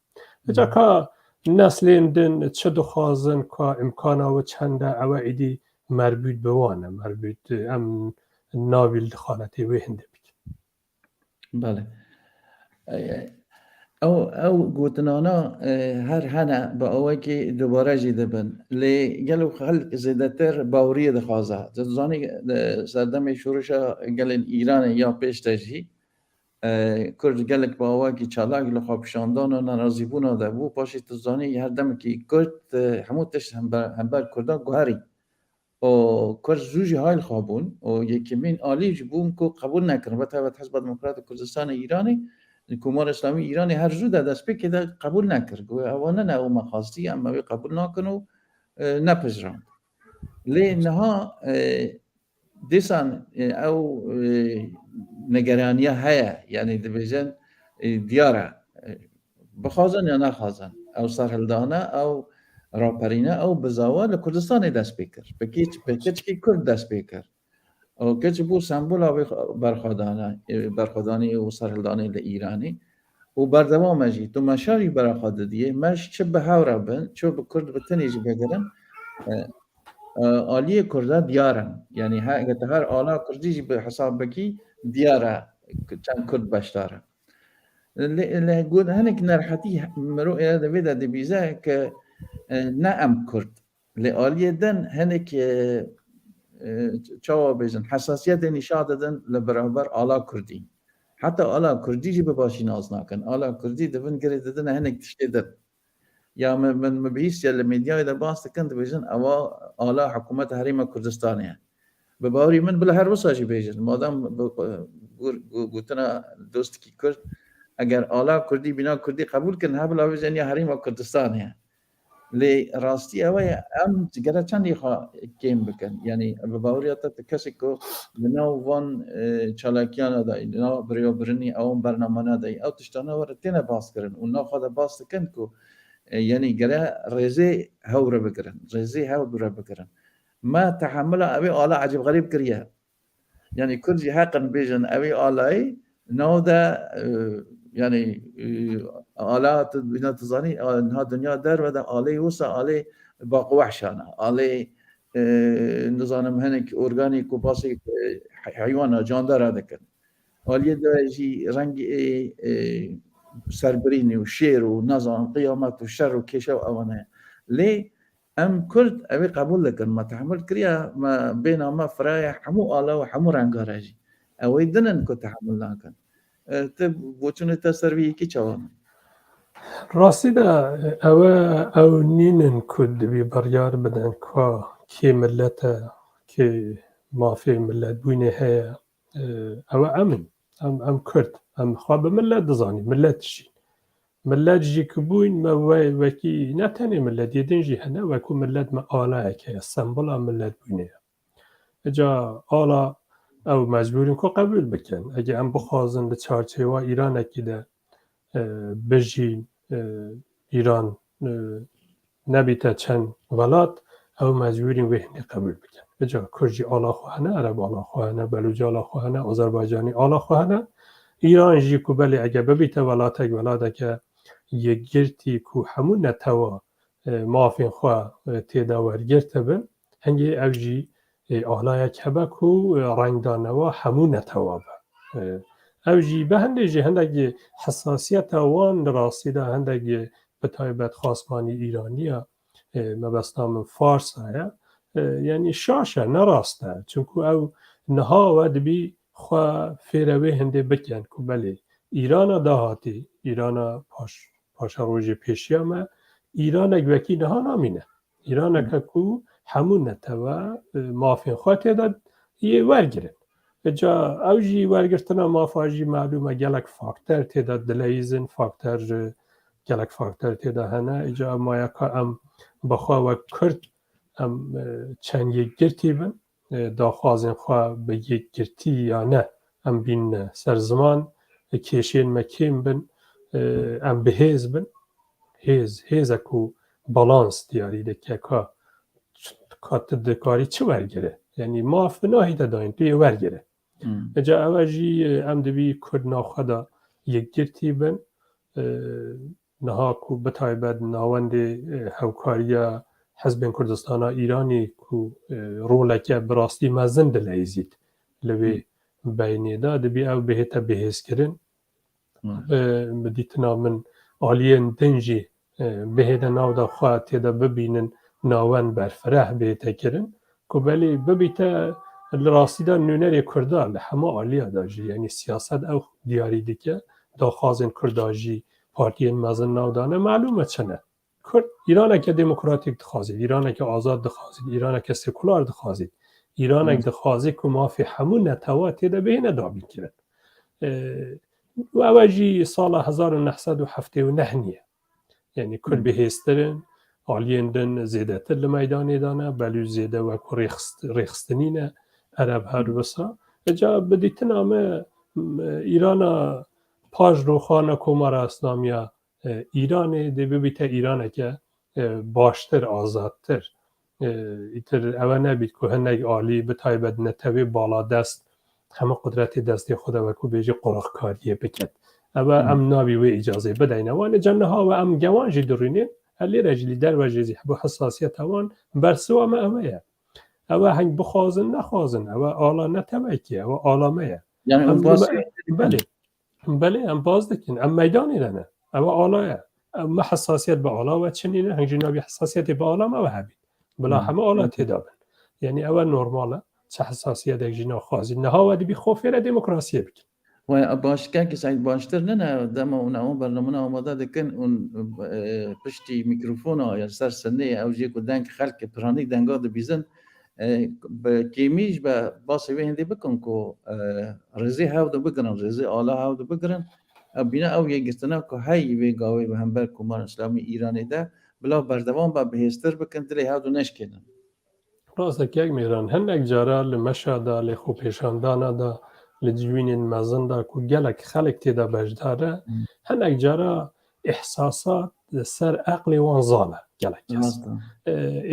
اجا که نسلین دن چه دخوازن که امکانا و چنده او ایدی مربوط بوانه مربوط ام ناویل دخالتی و هنده بید. بله او گوتنانا هر هنه با اوه که دوباره جیده بن لی گلو خلق زیدتر باوری دخوازه زانی سردم شورشا گلن ایران یا پیش تجهی کرد گلک با اوه که چالاک لخواب شاندان و نرازی بونا ده بو پاشی تزانی هر دم که کرد هموتش هم بر کردان گوهری و کرد زوجی های خوابون و یکی من آلی جبون که قبول نکرن و تا حزب دموکرات کردستان ایرانی کمار اسلامی ایرانی هر جو دست پی که قبول نکرد و اوانه نه او مخواستی اما وی قبول نکنو نپذیرند لی نها دیسان او نگرانیه هیا یعنی دبیجن دیاره بخوازن یا نخوازن او سرهلدانه او راپرینه او بزاوه لکردستان دست بکر بکیچ که کرد دست بکر او کچ بو سمبولا برخودانی و سرهلدانی ایرانی و بردوام اجی تو مشاری برخواد دیه مش چه به هاورا بن چه به کرد بتنیج بگرن آلیه کرده دیارن یعنی هر آلا کردیجی به حساب بکی دیاره چند کرد بشتاره لگود هنک نرحتی مرو ایده ویده دی بیزه که نه ام کرد لآلیه دن هنک چاوا بیزن حساسیت نشاد دن لبرابر آلا کردی حتی آلا کردی جی بباشی ناز نکن آلا کردی دفن گری ددن هنک تشتی دن یا من مبیست یا لمیدیای دا باست کند بیزن اوا آلا حکومت حریم کردستانیه بباوری من بلا هر وصاشی بیزن مادام گوتنا دوست کی کرد اگر آلا کردی بنا کردی قبول کن ها بلا بیزن یا حریم کردستانیه لی راستی اوه ام گره چندی خواه کم بکن یعنی بباوریاتا کسی که بناو وان چالاکیانا دای بناو بریو برنی او برنامه دای او تشتانه ورتینه باست کرن اونا خواهد باست کن که یعنی گره ریزه هوره بگرن ریزه هوره بگرن ما تحمل اوی آلا عجب غریب کریه یعنی کرجی حقا بیجن اوی آلای نو ده یعنی آلات بنا تزانی انها دنیا در و ده آلی وسا آلی باقو وحشانه آلی نظام هنک ارگانیک و باسی حیوان جاندار دکن آلی ده جی رنگ سربرینی و شیر و نظام قیامت و شر و کشه و اوانه لی ام کرد اوی قبول لکن ما تحمل کریا ما بین ما فرای همو آلا و همو رنگاره جی اوی دنن که تحمل نکن تب بوچونه تا سروی کی چوان راستی دا او نینن کد بی بریار بدن که ملت که مافی ملت بوینه هیا او ام کرد ام خواب ملت دزانی ملت شین ملت جی کبوین ما وکی نتنی ملت یدین جی هنه وکو ملت ما آلا که سمبولا ملت بوینه اجا آلا او مجبوریم که قبول بکن اگه ام بخوازن به چارچه و ایران اکیده بجین ایران نبیتا چند ولات او مجبوریم وحنی قبول بکن اجا کرجی آلا خواهنه عرب آلا خواهنه بلوج آلا خواهنه آذربایجانی آلا خواهنه ایران جی که بلی اگه ببیتا ولاتک ولاده که یک گرتی که همون نتوا مافین خواه تیداور گرته بن هنگی او جی آلای کبک و رنگدانه و همون نتوابه او جی به هندگی حساسیت وان راستی ده هندگی به تایبت خاصمانی ایرانی مبستام فارس ها یعنی شاشه نراسته چونکو او نها و دبی خواه فیروه هنده بکن که بله ایران دهاتی ایران پاشا روژ پیشی همه ایران اگوکی نها نامینه ایران اگوکو همون نتوه مافین خواه تیداد یه ورگیرن جا اوجی ورگرتنا مافاجی معلومه گلک فاکتر تیداد دلیزن فاکتر گلک فاکتر تیداد هنه جا ما یکا ام بخواه و کرد ام چند یک گرتی بن دا خوازن خواه به یک گرتی یا نه ام بین سرزمان کشین مکیم بن ام به هیز بن هیز اکو بالانس دیاری دکه که کات دکاری چه ورگره یعنی ماف ناهی داین توی ورگره اجا اوجی ام دبی کرد ناخدا یک گرتی بن نها کو بتایبەت ناوەندێ هەوکاریە حەزبên کوردستانە ئیرانی کو ڕۆڵێکە بڕاستی مەزن دەلایزیت لەوێ بینێدا دەبێ ئەو بهێتە بەهێزکردن بدیتنا من ئالیên din jî bihêde navda xwe têde bibînin navend berfireh bête kirin ku belê bibîte li rastî de nûnerê Kurda li hema aliya da jî yanî siyaset ew diyarî dike daxwazên Kurda jî partiyên mezin navdane malûm e çi ne Kurd îraneke demokratîk dixwazî îraneke azad dixwazî îraneke sekular dixwazî îranek dixwazî ku mafê hemû netewa têde bihêne dabîkirin و ew jî sala 1979 niye yanî Kurd bihêztirin aliyên din zêdetir li meydanê dane belû zêde weku rêxistinî ne ereb her wisa eca bidîtina me îrana paş rûxana Komara Îslamiya Îranê dê bibîte îraneke baştir azadtir îtir ew nebît ku hinek alî bitayebet netewê baladest heme qudretê destê xwe de weku bêjî qoraxkariyê bikin ew em nabî wê îcazê bideyne wan ê niha we em gewan jî dirûnên lêre jî lî derve jê bu hesasiyeta wan bersiva me ew ye ew heng bixwazin nexwazin ew ala netewekî ew alame ye belê em baz dikin em meydanê de ne ew ala ye me hesasiyet bi ala we çinîne heng jî nabî hesasiyetê bi ala me ew hebî bila heme ala têda bin yanî ew normal e çi hesasiyetek jî naxwazî niha we dibî xwe fêre demokrasiyê bikin باشکه سعید باشتر نه دم اون اون برنامه آماده دکن اون پشتی میکروفون یا سر سنه او جی کو دنگ خلق پرانی دنگا د بیزن به کیمیج به باس وی هندی بکن کو رزی هاو د بگرن رزی اعلی هاو د بگرن بینا او یگستنا کو هی وی گاوی به همبر کومار اسلامی ایرانی ده بلا بردوام با بهستر بکن دلی هاو د نشکنن راست یک میران هندک جارا لمشادا لخو پیشاندانا دا لجوینên mezin da ku gelek xelek têda bejdar e hinek cara ihsasat li ser eqlê wan zane gelek kes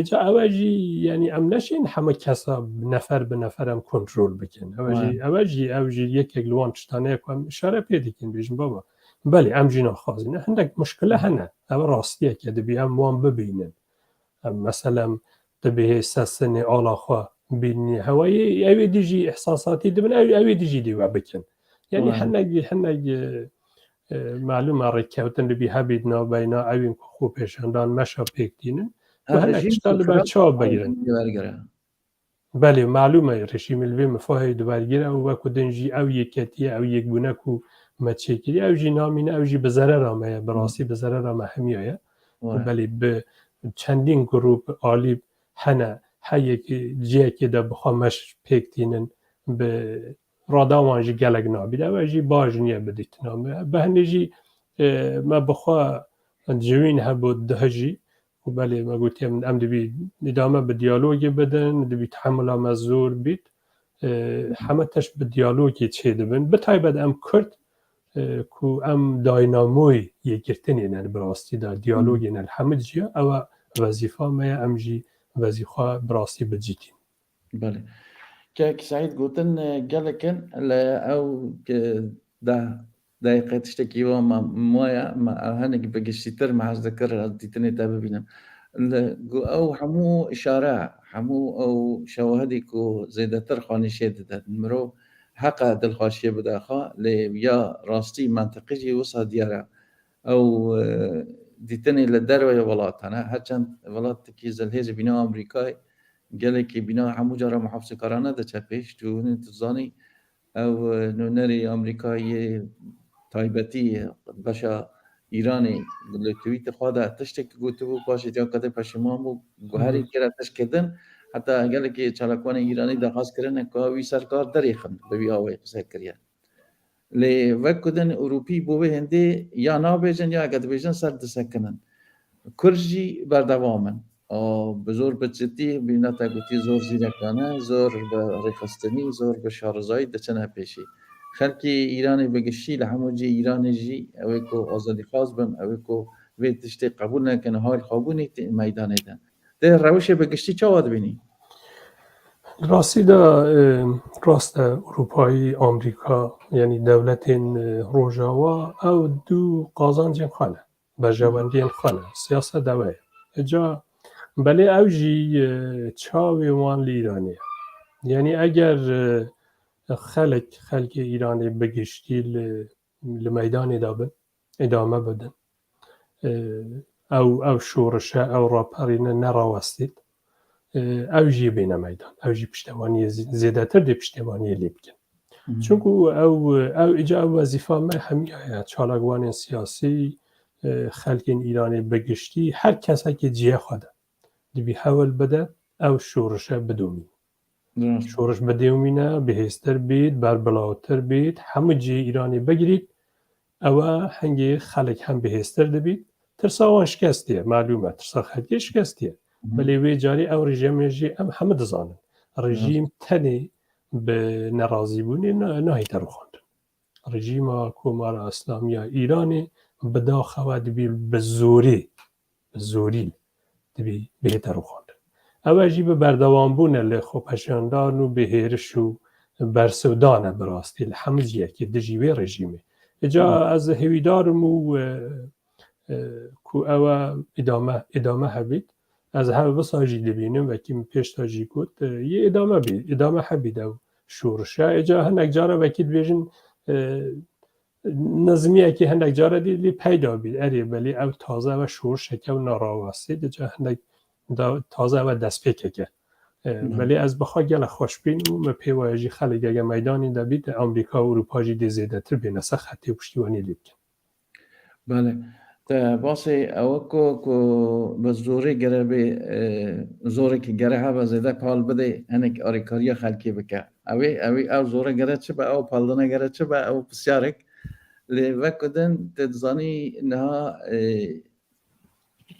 îca ew jî yanî em neşên heme kesa nefer bi nefer em kontrol bikin ew jî yekek li wan tiştaneye ku em îşare pê dikin bêjin baba belê em jî naxwazîne hindek muşkile hene ew rastiyeke dibî em wan bibînin em meselem dibê sesinê ala xwe بینی هوایی اوی دیجی احساساتی دبن اوی دیجی دیو بکن یعنی هنگ معلومه رکوتن بی هبید نا بینا اوین خوب پیشاندان مشا پیک دینن و هنگ اشتال بچه ها بگیرن بله معلومه رژیم الوی مفاهی دو برگیره و وکو دنجی او یکتیه او یک گونه کو مچکری او جی نامینه او جی بزره رامه براسی بزره رامه همیه بله به چندین گروپ آلی هنه هەیەکی جیەکی دە بخۆمەش پێکتینن بە ڕاداوانژی gelek nabî ew jî baş niye bidîtiname bi hinê jî me bixwe civîn hebû dihe jî û belê me gotiye min em dibî îdame bi diyalogê bidin dibî tehemûla me zor bît heme teş bi diyalogê çê dibin bi taybet em Kurd ku em daynamoyê yêgirtinê ne bi rastî de diyalogê ne hemî ciya ew wezîfa me ye em jî وظیفه براستی بجیتیم. بله. که سعید گفتن گلکن او ده دقیقه تشتکی و مایا هنگ بگشتیتر محض ذکر دیتنی تا ببینم او همو اشاره همو او شواهدی که زیده تر خانشه داده مرو حق دلخواشیه بداخا یا راستی منطقی وصا دیاره او دیتنی لدروی ولاتانه هرچند ولات کی زلهز بنا آمریکای گله کی بنا همو جارا محافظه کارانه ده چپش تو انتظانی او نونری آمریکایی تایبتی باشا ایرانی لتویت خود تشتک گوتو باشه جا کده پشمامو گوهری کرا تشکدن حتی گله کی چالکوان ایرانی درخواست کردن که وی سرکار دریخن به وی آوی قصه کردن لی وکدن اروپی بوه هنده یا نابیجن یا اگه بیجن سر دسکنن کرجی بردوامن بزور بچتی بینا تا گوتی زور زیرکانه زور به رخستنی زور به شارزایی دچنه پیشی خلکی ایرانی بگشی لحمو جی ایرانی جی اوی کو آزادی خواست بن اوی کو وی تشتی قبول نکنه های خوابونی میدانه دن ده روش بگشتی چه واد بینی؟ راستی دا راست اروپایی آمریکا یعنی دولت روژاوا او دو قازان جیم خانه بەژەوەندیان خوانە سیاسە دەوەیە ئەجا بەلێ ئەوژی چاوێ وان لە ئیرانەیە یعنی ئەگەر خەلکی ئیرانی بەگشتی لە مەیدانێدا بن ئیدامە بدەن ئەو شۆڕشە ئەو ڕاپەڕینە نەڕاوەستیت ئەوژی بینە مەیدان ئەوژی پشتیوانی زیاتر دێ پشتیوانی لێ بکەن چونکو ئەو ئیجا ئەو وەزیفامە هەمیایە چالاکوانێن سیاسی خەلکین ئیرانی بەگشتی هەر کەسێکی جێ خۆدە دەبی هەوڵ بدە ئەو شۆڕشە بدومی شۆڕش بەدێومینە بەهێزتر بیت بەربڵاوتر بیت هەموو جێ ئیرانی بگریت ئەوە هەنگێ خەڵک هەم بەهێزتر دەبیت ترساوان شکستیە معلومە ترسا خەلکی شکستیە بەلێ وێ جاری ئەو ڕژێمێژی ئەم هەمە دەزانن ڕژیم تەنێ بە نەڕازیبوونی ناهیتە ڕوخاندن ڕژیمە کۆمارە ئەسلامیە ئیرانی بەداخەوە دەبی بە زۆری دەبی بێتە ڕوخاندن ئەوەژی بە بەردەوامبوونە لە خۆپەشاندان و بەهێرش و بەرسەودانە بڕاستی لە هەموو جیەکی دژی وێ ڕژیمێ ئەجا ئەز هێویدارم و کو ئەوە ئیدامە هەبیت ئەز هەوە بەساژی دەبینم وەکیم پێشتاژی کوت یە ئیدامە هەبیدە و شۆڕشە ئەجا هەندێک جارە وەکی دبێژن نەزمیەکی هەندێک جارە دی پەیدا بیت ئەرێ بەلێ ئەو تازەوە شۆڕشەکە و ناڕاوەستی دەجا هەندێک تازەوە دەستپێکێکە بەلێ ئەس بەخوا گەلە خۆشببین و مە پێوایژی خەڵکێگە مەدانی دەبیت ئەمریکا و ئوروپاژی دێزێدەتر بێنە سەر خەتی و پشتیوانی لێ بکەن بله باسی اوکو کو بزوری گره به زوری که گره ها به زیده پال بده هنک آریکاریا خلکی بکه اوی او زوری گره چه به او پالدنه گره چه به او بسیارک لی وکدن تدزانی نها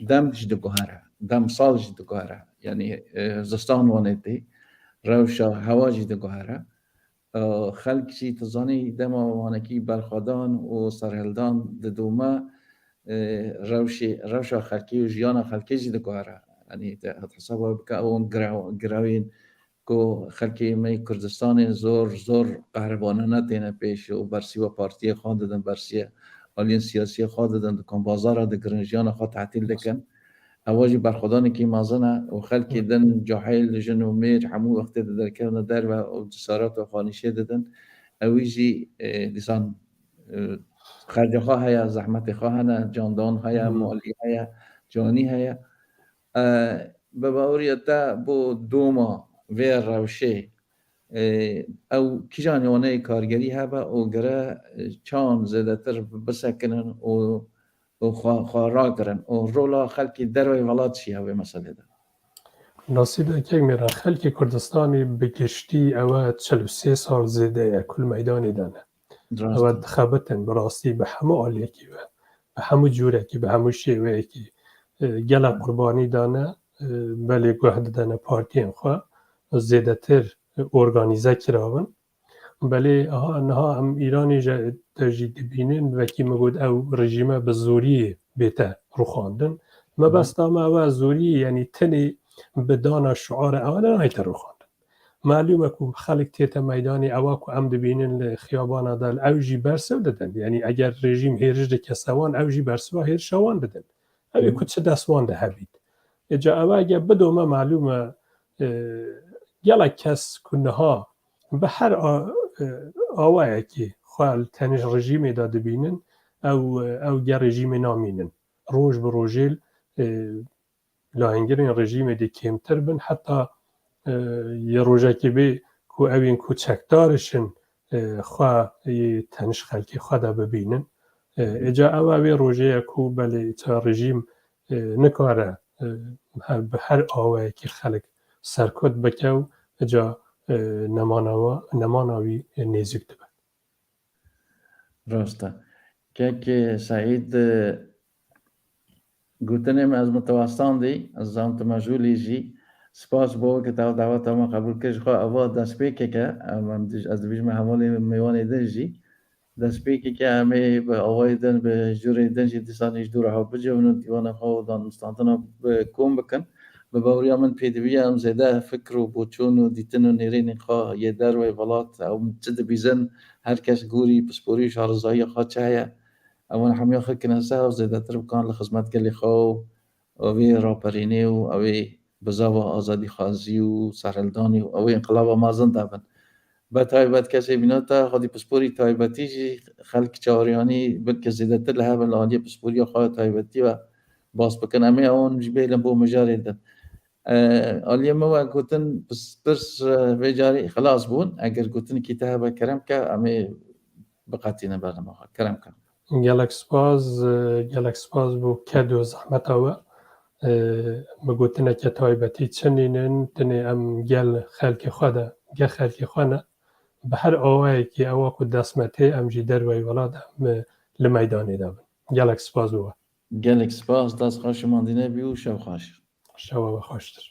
دم جدو گوهره دم سال جدو گوهره یعنی زستان وانیدی روشا هوا جدو گوهره خلکی تزانی دم وانکی برخوادان و سرهلدان ددومه روش خلکی و جیان خلکی جدی کاره یعنی حساب بکه اون گراوین کو خلکی می کردستان زور قهرمانانه تینه پیش و برسی و پارتی خواند دادن برسی آلین سیاسی خواند دادن دکان بازار د گرنجیان خواند تعطیل دکن اواجی برخودانی که مازنه و خلکی دن جاحیل جنو میر همو وقت در کردن در و جسارات و خانیشه دادن اویجی دیسان خرج خواه هیا زحمت خواه هنه جاندان هیا مالی هیا جانی هیا به باوریتا بو دوما ویر روشه او کی جانیانه کارگری هبه او گره چان زده تر بسکنن و خواه کرن و رولا خلکی دروی ولاد شی هوه مسئله ده ناسیده که میرن خلک کردستانی بگشتی اوه 43 سال زده کل میدانی دانه و خبتن براستی به همه آلیکی و به همه جورکی به همه شیوه که گل قربانی دانه بله گوهد دانه پارتی خواه زیده تر ارگانیزه کراون بله نها هم ایرانی تجید بینن و که مگود او رژیمه به زوری بیته رو خواندن ما بستامه او زوری یعنی تنی به دانا شعار اولا نایت رو خواندن معلومه که خلق تیت میدانی اوا که ام دبینن خیابان دل اوجی برسو دادن یعنی اگر رژیم هیرج ده کسوان اوجی برسو هیر شوان دادن اوی که چه دستوان ده هبید اجا اوا اگر بدومه معلومه گله کس کنه ها به هر آوائه که خوال تنش رژیم داده بینن او گر رژیم نامینن روش به روژیل لاهنگرین رژیم دی کمتر بن حتی یه روژه که بی که اوین کوچکدارشن خواه تنش خلکی خواه دا ببینن اجا اوی روژه که بله تا رژیم نکاره به هر آوائه که خلق سرکت بکو اجا نماناوی نیزیک دبن راسته که سعید گوتنیم از متوسطان دی از زمت مجهولی جی سپاس با که تا دعوت ما قبول کش خواه اوا دست پیکه که از دویش محمولی میوان دن جی دست پیکه که همه به آوای دن به جوری دن جی دیسانیش دور ها بجه ونو دیوان خواه دان مستانتنا کم بکن به باوریا من پیدوی هم زیده فکر و بوچون و دیتن و نیرین خواه یه در و ولات او متد بیزن هر کس گوری پسپوری شارزایی خواه چه اول حمیا خد کنسه و زیده تر بکن لخدمت گلی خو اوی راپرینی و اوی بزاوا آزادی خازی و سرلدانی و اوی انقلاب مازن دابن با تایبت کسی بیناتا خودی پسپوری تایبتی جی خلق چاوریانی بلکه زیده تر لها بلانی پسپوری خواه تایبتی و باز بکن امی اون جبیلن بو مجاری دن آلیا ما گوتن پرس ویجاری خلاص بون اگر گوتن کتابه کرم که امی بقاتینا برنامه کرم کن گەلک سپاس بۆ کەد و زەحمەتەوە بگوتنێکە تایبەتی چنینن تنێ ئەم گەل خەلکی خۆدا گە خەلکی خۆنە بە هەر ئەوەیەکی ئەوە و دەسمەتێ ئەمژی دەروای وڵات لە مەیدانێدا بن گەلک سپاس بووە گلک سپاس دست خوش ماندینه بیو شو خوش شەوە بە خۆشتر